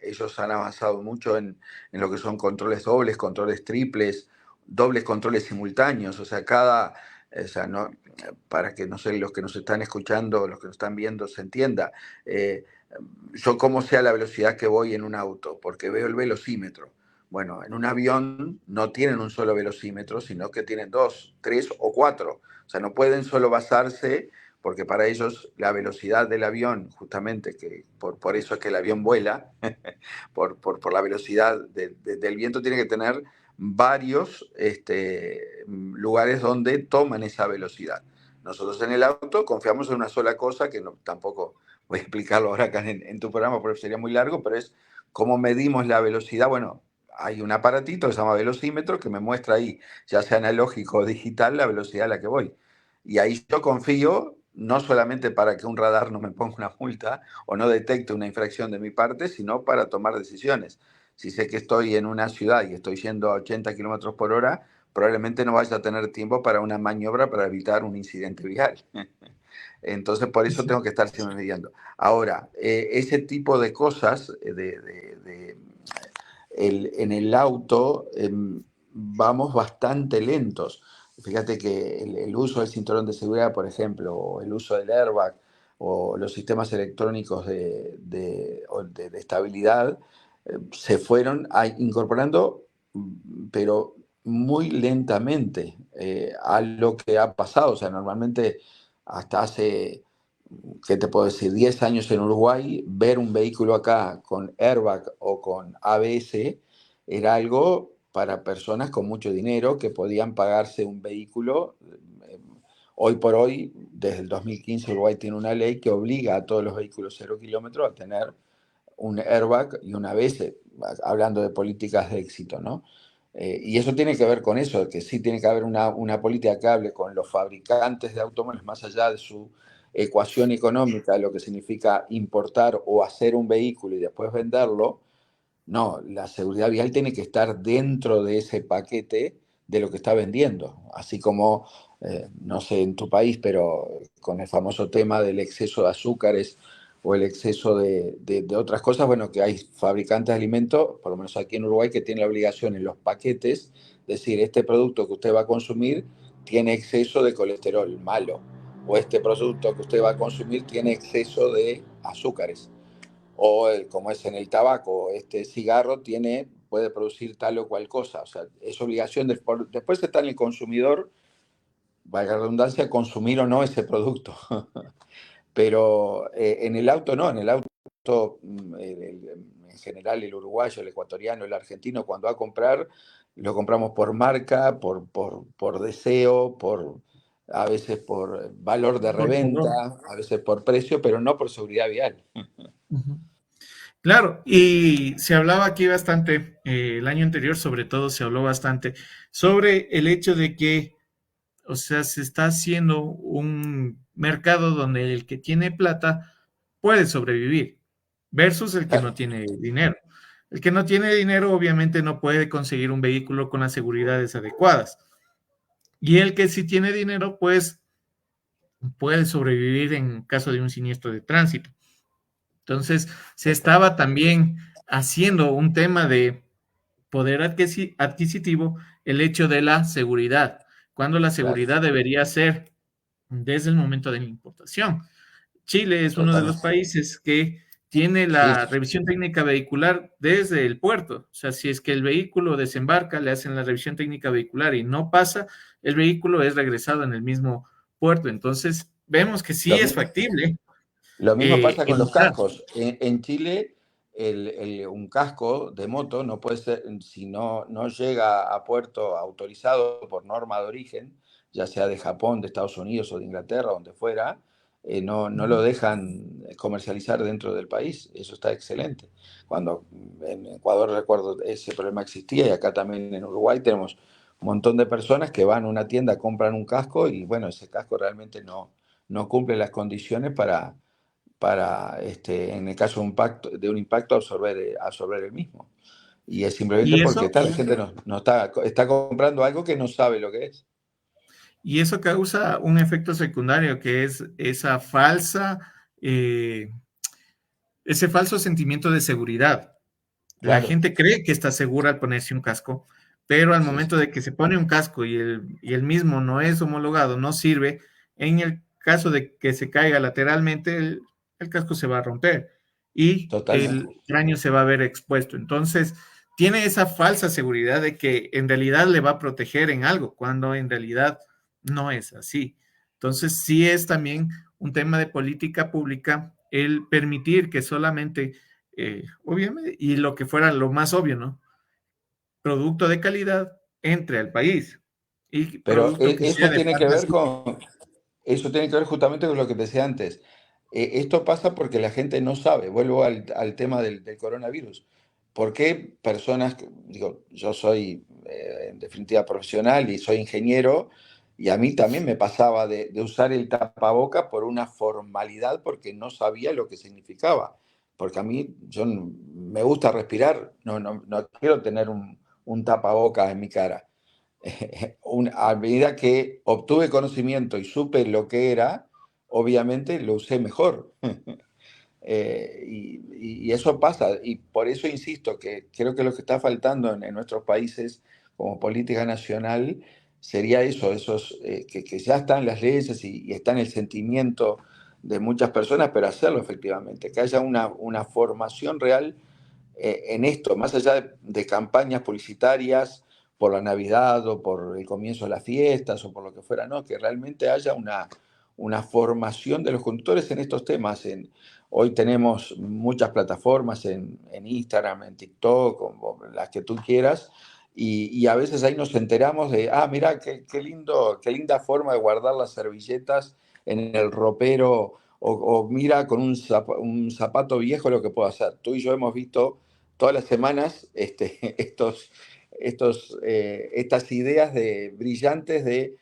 Speaker 2: ellos han avanzado mucho en lo que son controles dobles, controles triples, dobles controles simultáneos, o sea, o sea, no, para que no sé, los que nos están escuchando, los que nos están viendo, se entienda, eh, yo cómo sé a la velocidad que voy en un auto, porque veo el velocímetro. Bueno, en un avión no tienen un solo velocímetro, sino que tienen dos, tres o cuatro. O sea, no pueden solo basarse porque para ellos la velocidad del avión, justamente, que por eso es que el avión vuela, por la velocidad del viento, tiene que tener varios lugares donde toman esa velocidad. Nosotros en el auto confiamos en una sola cosa, que no, tampoco voy a explicarlo ahora acá en tu programa porque sería muy largo, pero es cómo medimos la velocidad. Bueno, hay un aparatito que se llama velocímetro que me muestra ahí, ya sea analógico o digital, la velocidad a la que voy. Y ahí yo confío no solamente para que un radar no me ponga una multa o no detecte una infracción de mi parte, sino para tomar decisiones. Si sé que estoy en una ciudad y estoy yendo a 80 kilómetros por hora, probablemente no vaya a tener tiempo para una maniobra para evitar un incidente vial. Entonces, por eso tengo que estar siempre midiendo. Ahora, ese tipo de cosas en el auto vamos bastante lentos. Fíjate que el uso del cinturón de seguridad, por ejemplo, o el uso del airbag, o los sistemas electrónicos de estabilidad, se fueron incorporando, pero muy lentamente a lo que ha pasado. O sea, normalmente hasta hace, ¿qué te puedo decir? 10 años en Uruguay, ver un vehículo acá con airbag o con ABS era algo para personas con mucho dinero que podían pagarse un vehículo. Hoy por hoy, desde el 2015, Uruguay tiene una ley que obliga a todos los vehículos 0 kilómetros a tener un airbag y un ABS, hablando de políticas de éxito, ¿no? Y eso tiene que ver con eso, que sí tiene que haber una política que hable con los fabricantes de automóviles más allá de su ecuación económica, lo que significa importar o hacer un vehículo y después venderlo. No, la seguridad vial tiene que estar dentro de ese paquete de lo que está vendiendo, así como, no sé, en tu país, pero con el famoso tema del exceso de azúcares o el exceso de otras cosas, bueno, que hay fabricantes de alimentos, por lo menos aquí en Uruguay, que tienen la obligación en los paquetes, decir, este producto que usted va a consumir tiene exceso de colesterol malo, o este producto que usted va a consumir tiene exceso de azúcares o como es en el tabaco, este cigarro puede producir tal o cual cosa. O sea, es obligación, después está en el consumidor valga la redundancia, consumir o no ese producto. Pero en el auto no, en el auto, en general el uruguayo, el ecuatoriano, el argentino, cuando va a comprar, lo compramos por marca, por deseo, a veces por valor de
Speaker 1: por color.
Speaker 2: reventa, a veces por precio, pero no por seguridad vial.
Speaker 1: Ujú. Claro, y se hablaba aquí bastante, el año anterior sobre todo se habló bastante sobre el hecho de que, o sea, se está haciendo un mercado donde el que tiene plata puede sobrevivir versus el que no
Speaker 2: Claro,
Speaker 1: tiene dinero. El que no tiene dinero obviamente no puede conseguir un vehículo con las seguridades adecuadas. Y el que sí tiene dinero, pues puede sobrevivir en caso de un siniestro de tránsito. Entonces, se estaba también haciendo un tema de poder adquisitivo el hecho de la seguridad, cuando la
Speaker 2: claro,
Speaker 1: seguridad debería ser desde el momento de la importación. Chile es uno de los
Speaker 2: totalmente.
Speaker 1: países que tiene
Speaker 2: Sí,
Speaker 1: la revisión técnica vehicular desde el puerto. O sea, si es que el vehículo desembarca, le hacen la revisión técnica vehicular y no pasa, el vehículo es regresado en el mismo puerto. Entonces, vemos que sí
Speaker 2: lo,
Speaker 1: es
Speaker 2: mi-
Speaker 1: factible
Speaker 2: Lo mismo pasa con los
Speaker 1: evitar.
Speaker 2: cascos. En Chile, un casco de moto no puede ser, si no llega a puerto autorizado por norma de origen, ya sea de Japón, de Estados Unidos o de Inglaterra, donde fuera, no lo dejan comercializar dentro del país. Eso está excelente. Cuando en Ecuador, recuerdo, ese problema existía, y acá también en Uruguay tenemos un montón de personas que van a una tienda, compran un casco y bueno, ese casco realmente no cumple las condiciones para en el caso de un impacto, absorber el mismo. Y es simplemente
Speaker 1: Y
Speaker 2: porque
Speaker 1: eso,
Speaker 2: la gente no está comprando algo que no sabe lo que es.
Speaker 1: y eso causa un efecto secundario que es esa falsa, eh, ese falso sentimiento de seguridad. La
Speaker 2: Claro,
Speaker 1: gente cree que está segura al ponerse un casco, pero al
Speaker 2: sí,
Speaker 1: momento de que se pone un casco y el mismo no es homologado, no sirve, en el caso de que se caiga lateralmente, el casco se va a romper y
Speaker 2: totalmente.
Speaker 1: el cráneo se va a ver expuesto. Entonces, tiene esa falsa seguridad de que en realidad le va a proteger en algo, cuando en realidad no es así. Entonces, sí es también un tema de política pública el permitir que solamente obviamente, y lo que fuera lo más obvio, ¿no? Producto de calidad entre al país y
Speaker 2: Pero
Speaker 1: producto que sea de marca suya.
Speaker 2: eso tiene que ver justamente con lo que te decía antes. Esto pasa porque la gente no sabe. Vuelvo al tema del coronavirus. ¿Por qué personas, digo, yo soy en definitiva profesional y soy ingeniero, y a mí también me pasaba de usar el tapaboca por una formalidad porque no sabía lo que significaba? Porque a mí, me gusta respirar, no quiero tener un tapaboca en mi cara. A medida que obtuve conocimiento y supe lo que era, obviamente lo usé mejor. Y eso pasa, y por eso insisto que creo que lo que está faltando en nuestros países como política nacional sería eso, que ya están las leyes y está en el sentimiento de muchas personas, pero hacerlo efectivamente, que haya una formación real en esto, más allá de campañas publicitarias por la Navidad o por el comienzo de las fiestas o por lo que fuera, no, que realmente haya una formación de los conductores en estos temas. Hoy tenemos muchas plataformas en Instagram, en TikTok, o las que tú quieras, y a veces ahí nos enteramos de, mira, qué lindo, qué linda forma de guardar las servilletas en el ropero, o mira con un zapato viejo lo que puedo hacer. Tú y yo hemos visto todas las semanas estas ideas brillantes de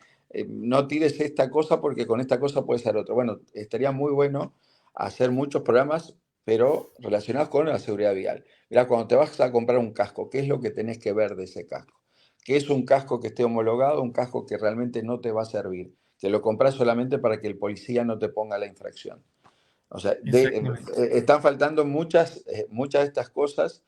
Speaker 2: no tires esta cosa porque con esta cosa puede ser otra. Bueno, estaría muy bueno hacer muchos programas, pero relacionados con la seguridad vial. Mira, cuando te vas a comprar un casco, ¿qué es lo que tenés que ver de ese casco? ¿Qué es un casco que esté homologado, un casco que realmente no te va a servir? Que lo compras solamente para que el policía no te ponga la infracción. O sea,
Speaker 1: Exactamente.
Speaker 2: están faltando muchas de estas cosas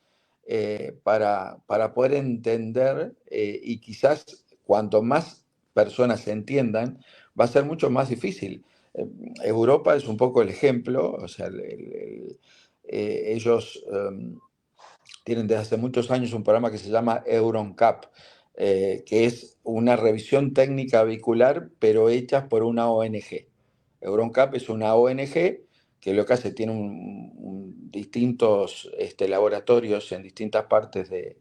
Speaker 2: para poder entender, y quizás cuanto más personas entiendan, va a ser mucho más difícil. Eh, Europa es un poco el ejemplo, o sea, ellos tienen desde hace muchos años un programa que se llama EuronCap, que es una revisión técnica vehicular, pero hecha por una ONG. EuronCap es una ONG que lo que hace tiene distintos laboratorios en distintas partes de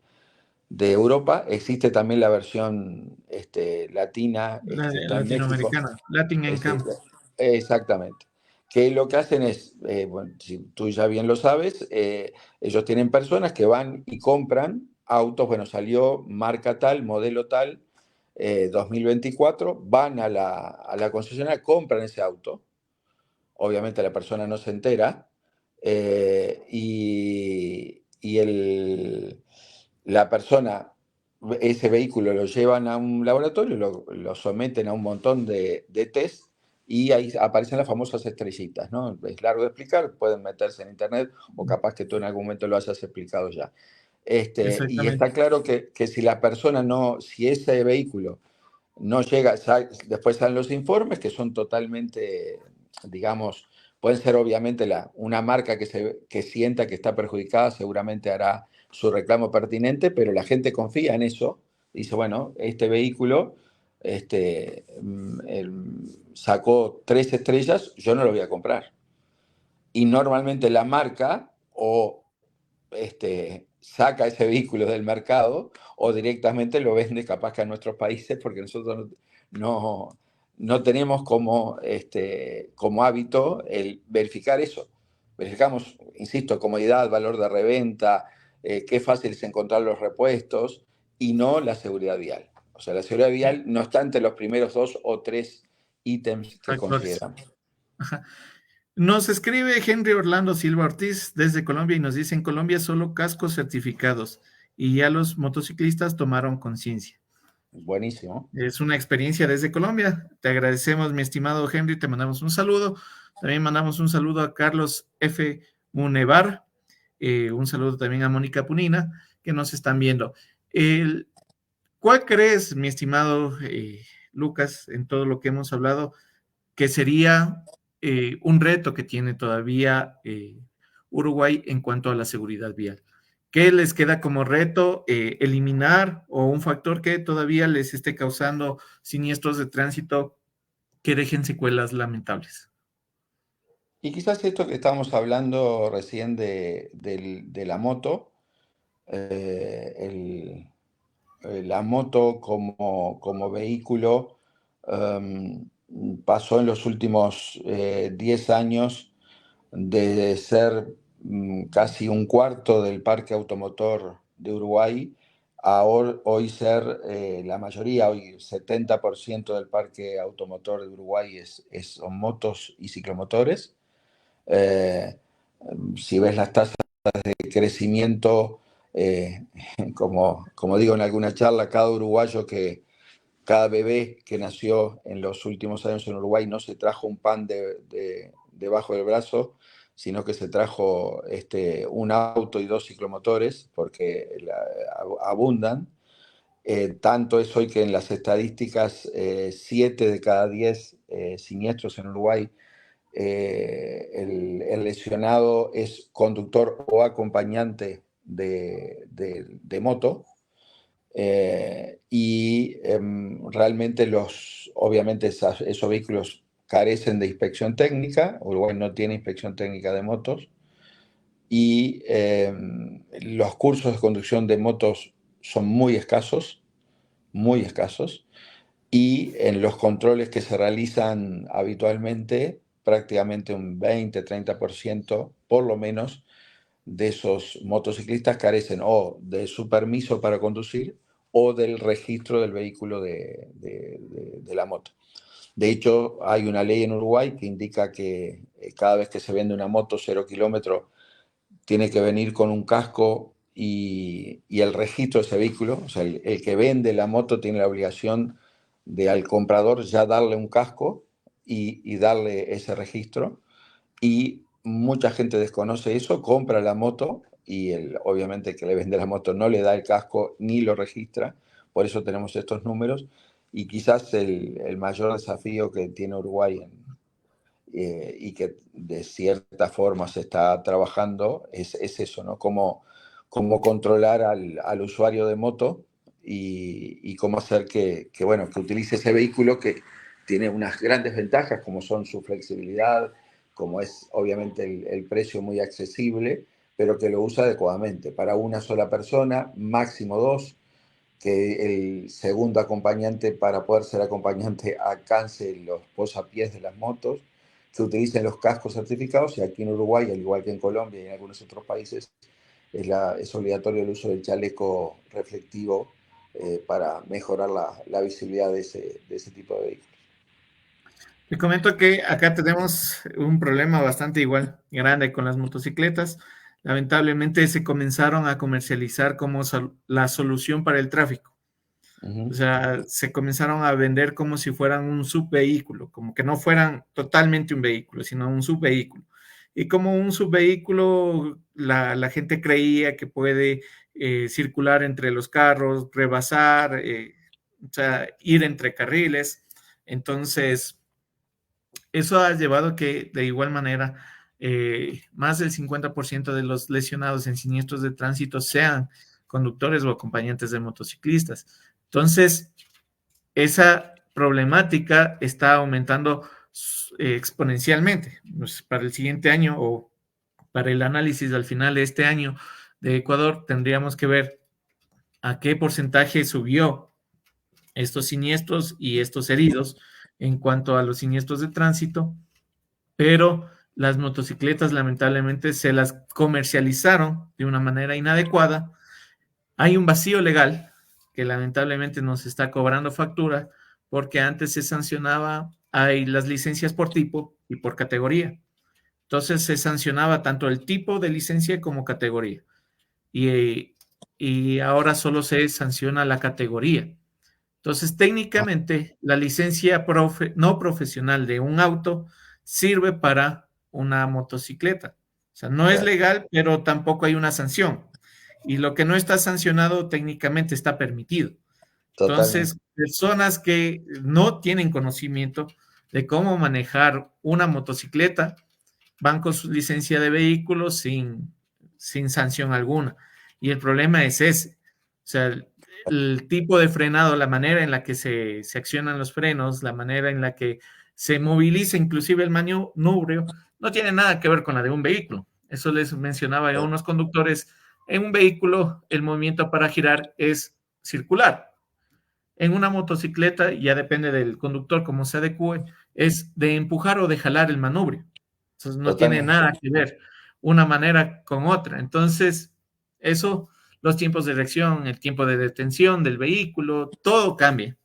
Speaker 2: Europa. Existe también la versión latina, está en México.
Speaker 1: Latinoamericana, Latin
Speaker 2: Este,
Speaker 1: Encam.
Speaker 2: exactamente. Que lo que hacen es, bueno, si tú ya bien lo sabes, ellos tienen personas que van y compran autos, bueno, salió marca tal, modelo tal, 2024, van a la concesionaria, compran ese auto, obviamente la persona no se entera, la persona, ese vehículo lo llevan a un laboratorio, lo someten a un montón de test y ahí aparecen las famosas estrellitas, ¿no? Es largo de explicar, pueden meterse en internet o capaz que tú en algún momento lo hayas explicado ya. Y está
Speaker 1: Exactamente.
Speaker 2: claro que si la persona no, si ese vehículo no llega, después salen los informes que son totalmente, digamos, pueden ser obviamente una marca que sienta que está perjudicada, seguramente hará su reclamo pertinente, pero la gente confía en eso, dice, bueno, este vehículo sacó 3 estrellas, yo no lo voy a comprar. Y normalmente la marca o saca ese vehículo del mercado o directamente lo vende capaz que a nuestros países porque nosotros no, no tenemos como hábito el verificar eso. Verificamos, insisto, comodidad, valor de reventa, qué fácil es encontrar los repuestos y no la seguridad vial. O sea, la seguridad vial no está entre los primeros 2 o 3 ítems que
Speaker 1: Factores.
Speaker 2: consideramos.
Speaker 1: Ajá. Nos escribe Henry Orlando Silva Ortiz desde Colombia y nos dice, en Colombia solo cascos certificados y ya los motociclistas tomaron conciencia.
Speaker 2: Buenísimo.
Speaker 1: Es una experiencia desde Colombia. Te agradecemos, mi estimado Henry, te mandamos un saludo. También mandamos un saludo a Carlos F. Munevar, un saludo también a Mónica Punina, que nos están viendo. ¿Cuál crees, mi estimado Lucas, en todo lo que hemos hablado, que sería un reto que tiene todavía Uruguay en cuanto a la seguridad vial? ¿Qué les queda como reto eliminar o un factor que todavía les esté causando siniestros de tránsito que dejen secuelas lamentables?
Speaker 2: Y quizás esto que estábamos hablando recién de la moto, eh, el- la moto como vehículo um, pasó en los últimos 10 años de ser casi un cuarto del parque automotor de Uruguay a hoy ser la mayoría, hoy 70% del parque automotor de Uruguay son motos y ciclomotores. Eh, si ves las tasas de crecimiento, eh, como digo en alguna charla, cada bebé que nació en los últimos años en Uruguay no se trajo un pan debajo del brazo, sino que se trajo un auto y 2 ciclomotores, porque abundan. Tanto es hoy que en las estadísticas, 7 de cada 10 siniestros en Uruguay, el lesionado es conductor o acompañante de moto. Realmente obviamente esos vehículos carecen de inspección técnica. Uruguay no tiene inspección técnica de motos. Y los cursos de conducción de motos son muy escasos, muy escasos. Y en los controles que se realizan habitualmente, prácticamente un 20-30% por lo menos de esos motociclistas carecen o de su permiso para conducir o del registro del vehículo de la moto. De hecho, hay una ley en Uruguay que indica que cada vez que se vende una moto 0 kilómetros tiene que venir con un casco y el registro de ese vehículo. O sea, el que vende la moto tiene la obligación de al comprador ya darle un casco y darle ese registro. Y mucha gente desconoce eso, compra la moto y obviamente el que le vende la moto no le da el casco ni lo registra. Por eso tenemos estos números. Y quizás el mayor desafío que tiene Uruguay y que de cierta forma se está trabajando es eso, ¿no? Cómo controlar al usuario de moto y cómo hacer bueno, que utilice ese vehículo que tiene unas grandes ventajas, como son su flexibilidad, como es obviamente el precio muy accesible, pero que lo usa adecuadamente para una sola persona, máximo dos, que el segundo acompañante, para poder ser acompañante, alcance los posapiés de las motos, que utilicen los cascos certificados, y aquí en Uruguay, al igual que en Colombia y en algunos otros países, es obligatorio el uso del chaleco reflectivo para mejorar la visibilidad de ese tipo de vehículos.
Speaker 1: Te comento que acá tenemos un problema bastante igual, grande con las motocicletas. Lamentablemente se comenzaron a comercializar como la solución para el tráfico.
Speaker 2: Uh -huh.
Speaker 1: O sea, se comenzaron a vender como si fueran un subvehículo, como que no fueran totalmente un vehículo, sino un subvehículo. Y como un subvehículo, la gente creía que puede circular entre los carros, rebasar, o sea, ir entre carriles. Entonces, eso ha llevado a que de igual manera más del 50% de los lesionados en siniestros de tránsito sean conductores o acompañantes de motociclistas. Entonces, esa problemática está aumentando exponencialmente. Pues, para el siguiente año o para el análisis al final de este año de Ecuador, tendríamos que ver a qué porcentaje subió estos siniestros y estos heridos en cuanto a los siniestros de tránsito, pero las motocicletas lamentablemente se las comercializaron de una manera inadecuada. Hay un vacío legal que lamentablemente nos está cobrando factura porque antes se sancionaba, hay las licencias por tipo y por categoría. Entonces se sancionaba tanto el tipo de licencia como categoría. Y ahora solo se sanciona la categoría. Entonces, técnicamente, la licencia no profesional de un auto sirve para una motocicleta. O sea, no es
Speaker 2: Claro,
Speaker 1: legal, pero tampoco hay una sanción. Y lo que no está sancionado técnicamente está permitido.
Speaker 2: totalmente,
Speaker 1: Entonces, personas que no tienen conocimiento de cómo manejar una motocicleta van con su licencia de vehículo sin sanción alguna. Y el problema es ese. O sea, el tipo de frenado, la manera en la que se accionan los frenos, la manera en la que se moviliza inclusive el manubrio, no tiene nada que ver con la de un vehículo. Eso les mencionaba yo a unos conductores. En un vehículo, el movimiento para girar es circular. En una motocicleta, ya depende del conductor cómo se adecue, es de empujar o de jalar el manubrio. Entonces no tiene
Speaker 2: totalmente.
Speaker 1: nada que ver una manera con otra. Entonces, eso, los tiempos de reacción, el tiempo de detención del vehículo, todo cambia.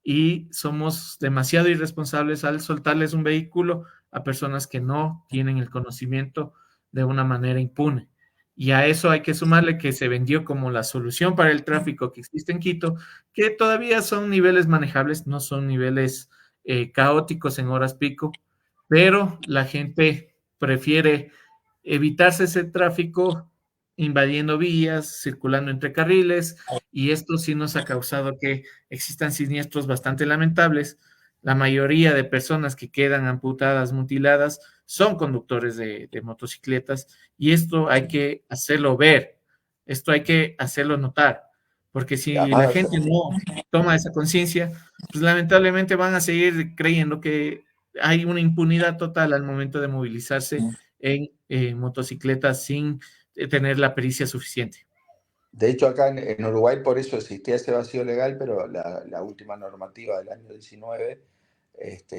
Speaker 1: Y somos demasiado irresponsables al soltarles un vehículo a personas que no tienen el conocimiento de una manera impune. Y a eso hay que sumarle que se vendió como la solución para el tráfico que existe en Quito, que todavía son niveles manejables, no son niveles caóticos en horas pico, pero la gente prefiere evitarse ese tráfico invadiendo vías, circulando entre carriles, y esto sí nos ha causado que existan siniestros bastante lamentables. La mayoría de personas que quedan amputadas, mutiladas, son conductores de motocicletas, y esto hay que hacerlo ver, esto hay que hacerlo notar, porque si la
Speaker 2: Además,
Speaker 1: gente no toma esa conciencia, pues lamentablemente van a seguir creyendo que hay una impunidad total al momento de movilizarse en motocicletas sin tener la pericia suficiente.
Speaker 2: de hecho, acá en Uruguay por eso existía ese vacío legal, pero la última normativa del año 19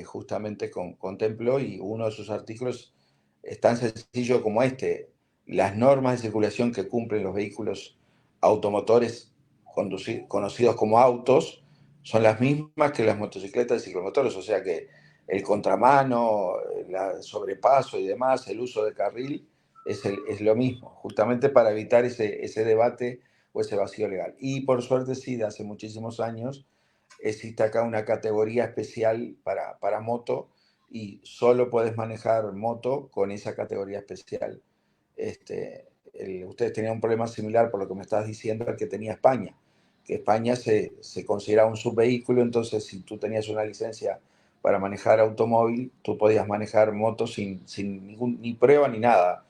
Speaker 2: justamente contempló, y uno de sus artículos es tan sencillo como este: las normas de circulación que cumplen los vehículos automotores conocidos como autos son las mismas que las motocicletas y ciclomotores, o sea que el contramano, el sobrepaso y demás, el uso de carril, es lo mismo, justamente para evitar ese debate o ese vacío legal. Y por suerte sí, de hace muchísimos años existe acá una categoría especial para moto, y solo puedes manejar moto con esa categoría especial. Ustedes tenían un problema similar, por lo que me estás diciendo, al que tenía España, que España se considera un subvehículo. Entonces si tú tenías una licencia para manejar automóvil, tú podías manejar moto sin ni prueba ni nada.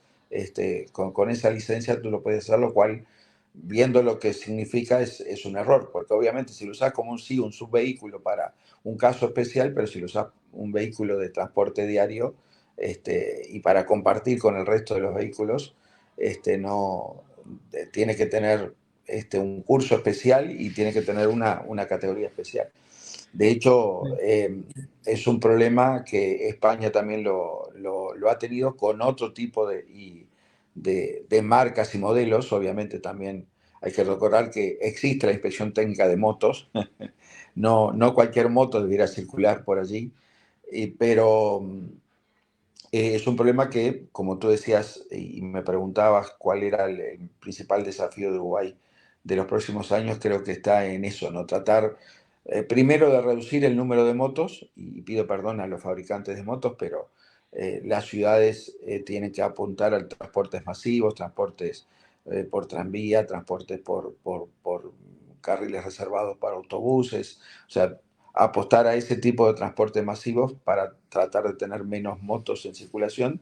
Speaker 2: Con esa licencia tú lo podías hacer, lo cual viendo lo que significa es un error, porque obviamente si lo usas como un subvehículo para un caso especial, pero si lo usas un vehículo de transporte diario y para compartir con el resto de los vehículos, no, tiene que tener un curso especial y tiene que tener una categoría especial. De hecho, es un problema que España también lo ha tenido con otro tipo de marcas y modelos. Obviamente también hay que recordar que existe la inspección técnica de motos. No cualquier moto debiera circular por allí, pero es un problema que, como tú decías y me preguntabas cuál era el principal desafío de Uruguay de los próximos años, creo que está en eso, ¿no? Tratar primero de reducir el número de motos, y pido perdón a los fabricantes de motos, pero las ciudades tienen que apuntar a transportes masivos, transportes por tranvía, transportes por carriles reservados para autobuses, o sea, apostar a ese tipo de transporte masivos para tratar de tener menos motos en circulación,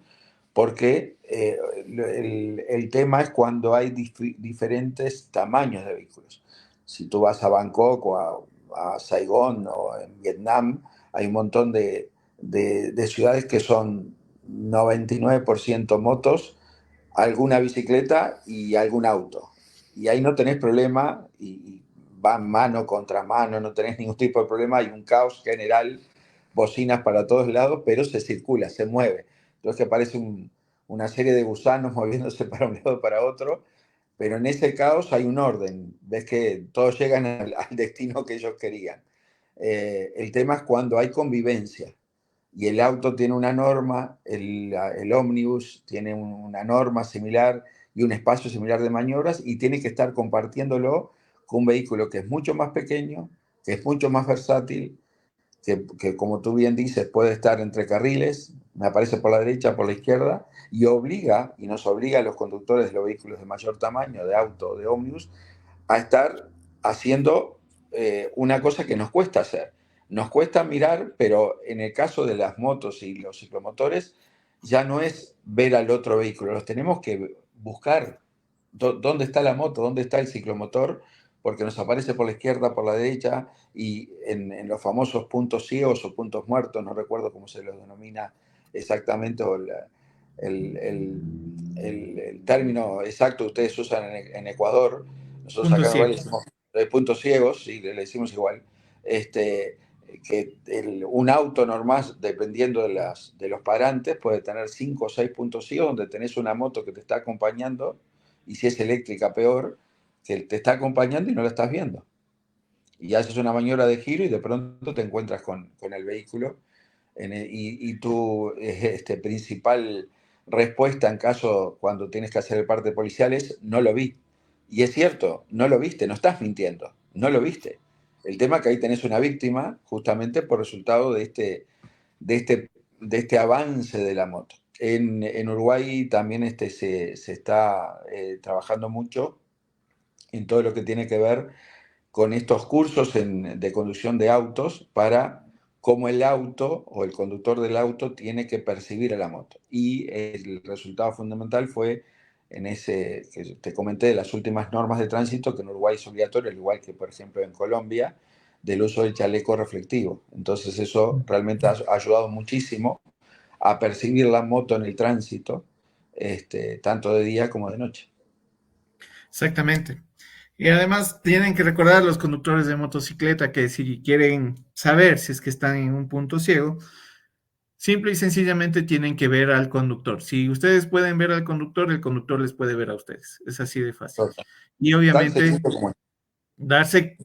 Speaker 2: porque el tema es cuando hay diferentes tamaños de vehículos. Si tú vas a Bangkok o a Saigón o en Vietnam, hay un montón de ciudades que son 99% motos, alguna bicicleta y algún auto. Y ahí no tenés problema y van mano contra mano, no tenés ningún tipo de problema, hay un caos general, bocinas para todos lados, pero se circula, se mueve. Entonces que parece una serie de gusanos moviéndose para un lado para otro, pero en ese caos hay un orden, ves que todos llegan al destino que ellos querían. El tema es cuando hay convivencia y el auto tiene una norma, el ómnibus tiene una norma similar y un espacio similar de maniobras y tiene que estar compartiéndolo con un vehículo que es mucho más pequeño, que es mucho más versátil, que como tú bien dices puede estar entre carriles, me aparece por la derecha, por la izquierda, y nos obliga a los conductores de los vehículos de mayor tamaño, de auto o de ómnibus, a estar haciendo una cosa que nos cuesta hacer. Nos cuesta mirar, pero en el caso de las motos y los ciclomotores, ya no es ver al otro vehículo, los tenemos que buscar. ¿Dónde está la moto? ¿Dónde está el ciclomotor? Porque nos aparece por la izquierda, por la derecha, y en los famosos puntos ciegos o puntos muertos, no recuerdo cómo se los denomina exactamente, o el término exacto que ustedes usan en Ecuador. Nosotros
Speaker 1: Punto
Speaker 2: acá en Uruguay le
Speaker 1: ciego.
Speaker 2: decimos puntos ciegos, sí, le decimos igual. Que un auto normal, dependiendo de los parantes, puede tener 5 o 6 puntos ciegos, donde tenés una moto que te está acompañando, y si es eléctrica, peor, que te está acompañando y no la estás viendo. Y haces una maniobra de giro y de pronto te encuentras con el vehículo y tu principal respuesta en caso cuando tienes que hacer el parte policial es no lo vi. Y es cierto, no lo viste, no estás mintiendo, no lo viste. El tema es que ahí tenés una víctima justamente por resultado de este, de este avance de la moto. En Uruguay también se está trabajando mucho en todo lo que tiene que ver con estos cursos de conducción de autos para cómo el auto o el conductor del auto tiene que percibir a la moto. Y el resultado fundamental fue en ese que te comenté de las últimas normas de tránsito, que en Uruguay es obligatorio, al igual que por ejemplo en Colombia, del uso del chaleco reflectivo. Entonces eso realmente ha ayudado muchísimo a percibir la moto en el tránsito, tanto de día como de noche.
Speaker 1: Exactamente. Y además tienen que recordar los conductores de motocicleta que si quieren saber si es que están en un punto ciego, simple y sencillamente tienen que ver al conductor. Si ustedes pueden ver al conductor, el conductor les puede ver a ustedes. Es así de fácil. Y
Speaker 2: Tan
Speaker 1: obviamente
Speaker 2: sencillo como
Speaker 1: darse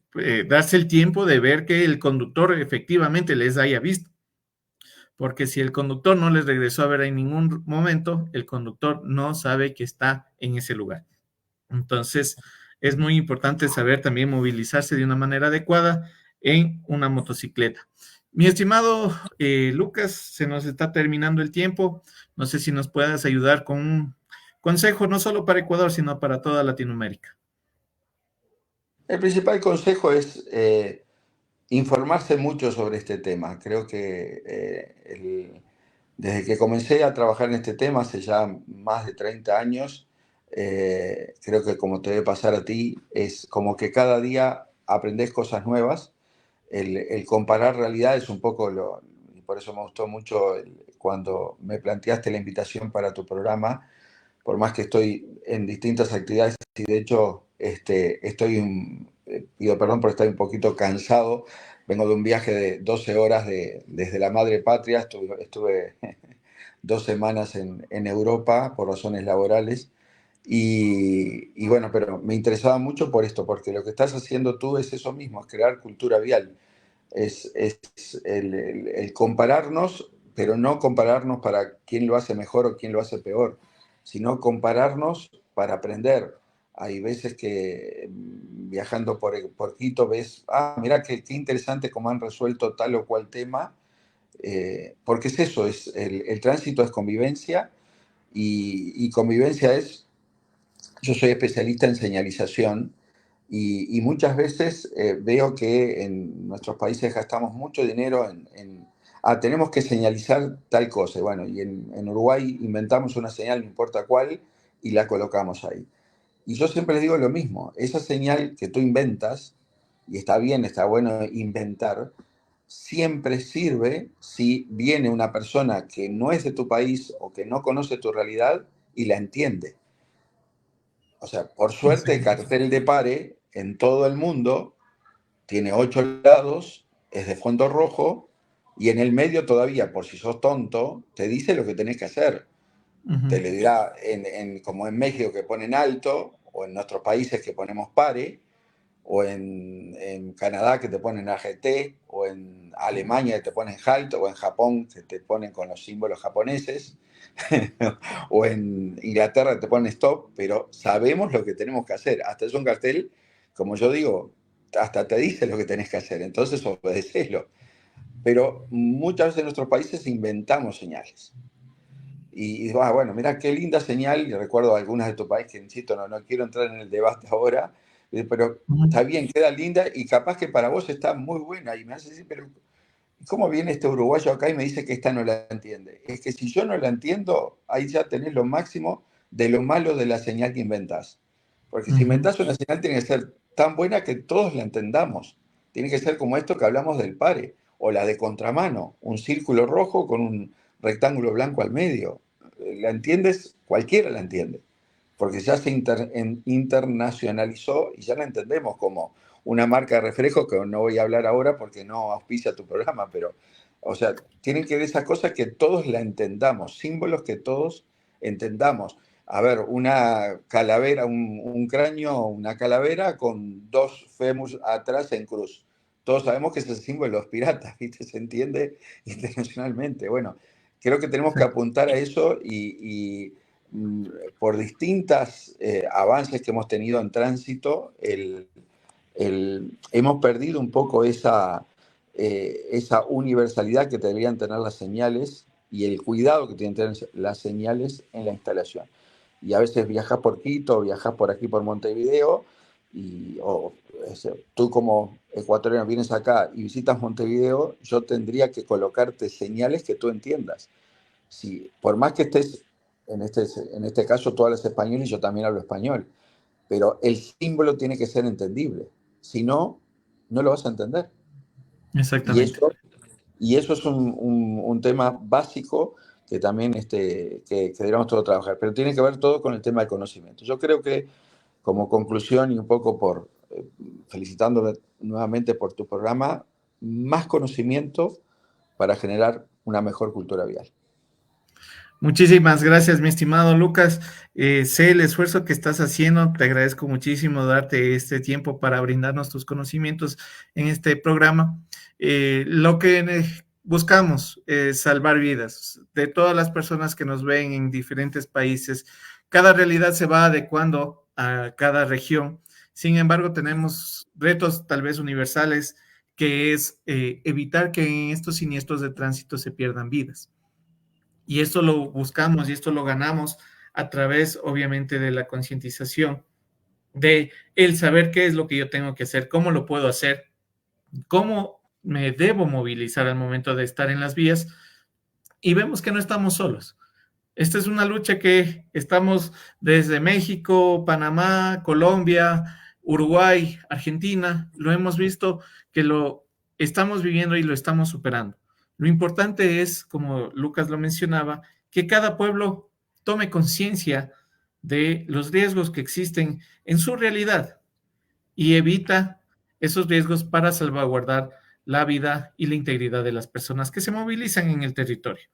Speaker 1: el tiempo de ver que el conductor efectivamente les haya visto. Porque si el conductor no les regresó a ver en ningún momento, el conductor no sabe que está en ese lugar. Entonces, es muy importante saber también movilizarse de una manera adecuada en una motocicleta. Mi estimado Lucas, se nos está terminando el tiempo. No sé si nos puedas ayudar con un consejo, no solo para Ecuador, sino para toda Latinoamérica.
Speaker 2: El principal consejo es informarse mucho sobre este tema. Creo que desde que comencé a trabajar en este tema hace ya más de 30 años, creo que como te debe pasar a ti, es como que cada día aprendes cosas nuevas. El comparar realidades un poco y por eso me gustó mucho cuando me planteaste la invitación para tu programa, por más que estoy en distintas actividades y de hecho pido perdón por estar un poquito cansado, vengo de un viaje de 12 horas desde la madre patria, estuve 2 semanas en Europa por razones laborales y bueno, pero me interesaba mucho por esto, porque lo que estás haciendo tú es eso mismo, es crear cultura vial, es el compararnos, pero no compararnos para quién lo hace mejor o quién lo hace peor, sino compararnos para aprender. Hay veces que viajando por Quito ves, mira qué interesante cómo han resuelto tal o cual tema, porque es eso, el tránsito es convivencia y convivencia es, yo soy especialista en señalización y muchas veces veo que en nuestros países gastamos mucho dinero tenemos que señalizar tal cosa. Bueno, y en Uruguay inventamos una señal, no importa cuál, y la colocamos ahí. Y yo siempre les digo lo mismo, esa señal que tú inventas, y está bien, está bueno inventar, siempre sirve si viene una persona que no es de tu país o que no conoce tu realidad y la entiende. O sea, por suerte el cartel de pare en todo el mundo tiene 8 lados, es de fondo rojo y en el medio todavía, por si sos tonto, te dice lo que tenés que hacer. Te le dirá, como en México que ponen alto, o en nuestros países que ponemos pare, o en Canadá que te ponen AGT, o en Alemania que te ponen halt, o en Japón que te ponen con los símbolos japoneses, o en Inglaterra que te ponen stop, pero sabemos lo que tenemos que hacer. Hasta es un cartel, como yo digo, hasta te dice lo que tenés que hacer, entonces obedecelo. Pero muchas veces en nuestros países inventamos señales. Y bueno, mira qué linda señal, y recuerdo algunas de tu país que, insisto, no quiero entrar en el debate ahora, pero está bien, queda linda y capaz que para vos está muy buena. Y me hace decir, pero ¿cómo viene este uruguayo acá y me dice que esta no la entiende? Es que si yo no la entiendo, ahí ya tenés lo máximo de lo malo de la señal que inventás. Porque si inventás una señal tiene que ser tan buena que todos la entendamos. Tiene que ser como esto que hablamos del pare, o la de contramano, un círculo rojo con un rectángulo blanco al medio. ¿La entiendes? Cualquiera la entiende, porque ya se internacionalizó y ya la entendemos como una marca de refresco, que no voy a hablar ahora porque no auspicia tu programa, pero, o sea, tienen que ver esas cosas que todos la entendamos, símbolos que todos entendamos. A ver, una calavera, un cráneo, una calavera con 2 fémurs atrás en cruz. Todos sabemos que es el símbolo de los piratas, ¿viste? Se entiende internacionalmente. Bueno, creo que tenemos que apuntar a eso y por distintos avances que hemos tenido en tránsito, hemos perdido un poco esa universalidad que deberían tener las señales y el cuidado que tienen que tener las señales en la instalación. Y a veces viajas por Quito, viajas por aquí por Montevideo, tú como ecuatoriano vienes acá y visitas Montevideo, yo tendría que colocarte señales que tú entiendas. Si, por más que estés, en este caso tú hablas español y yo también hablo español, pero el símbolo tiene que ser entendible. Si no, no lo vas a entender. Y
Speaker 1: Exactamente.
Speaker 2: eso, y eso es un tema básico que también que deberíamos todos trabajar. Pero tiene que ver todo con el tema del conocimiento. Yo creo que como conclusión y un poco felicitándome nuevamente por tu programa, más conocimiento para generar una mejor cultura vial.
Speaker 1: Muchísimas gracias, mi estimado Lucas. Sé el esfuerzo que estás haciendo. Te agradezco muchísimo darte este tiempo para brindarnos tus conocimientos en este programa. Lo que buscamos es salvar vidas de todas las personas que nos ven en diferentes países. Cada realidad se va adecuando a cada región. Sin embargo, tenemos retos tal vez universales, que es evitar que en estos siniestros de tránsito se pierdan vidas. Y esto lo buscamos y esto lo ganamos a través, obviamente, de la concientización, de el saber qué es lo que yo tengo que hacer, cómo lo puedo hacer, cómo me debo movilizar al momento de estar en las vías. Y vemos que no estamos solos. Esta es una lucha que estamos desde México, Panamá, Colombia, Uruguay, Argentina, lo hemos visto que lo estamos viviendo y lo estamos superando. Lo importante es, como Lucas lo mencionaba, que cada pueblo tome conciencia de los riesgos que existen en su realidad y evita esos riesgos para salvaguardar la vida y la integridad de las personas que se movilizan en el territorio.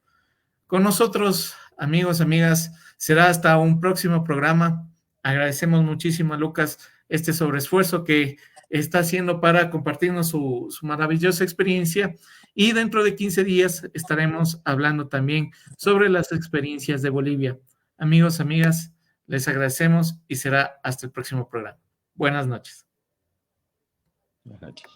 Speaker 1: Con nosotros, amigos, amigas, será hasta un próximo programa. Agradecemos muchísimo a Lucas este sobreesfuerzo que está haciendo para compartirnos su maravillosa experiencia y dentro de 15 días estaremos hablando también sobre las experiencias de Bolivia. Amigos, amigas, les agradecemos y será hasta el próximo programa. Buenas noches.
Speaker 2: Buenas noches.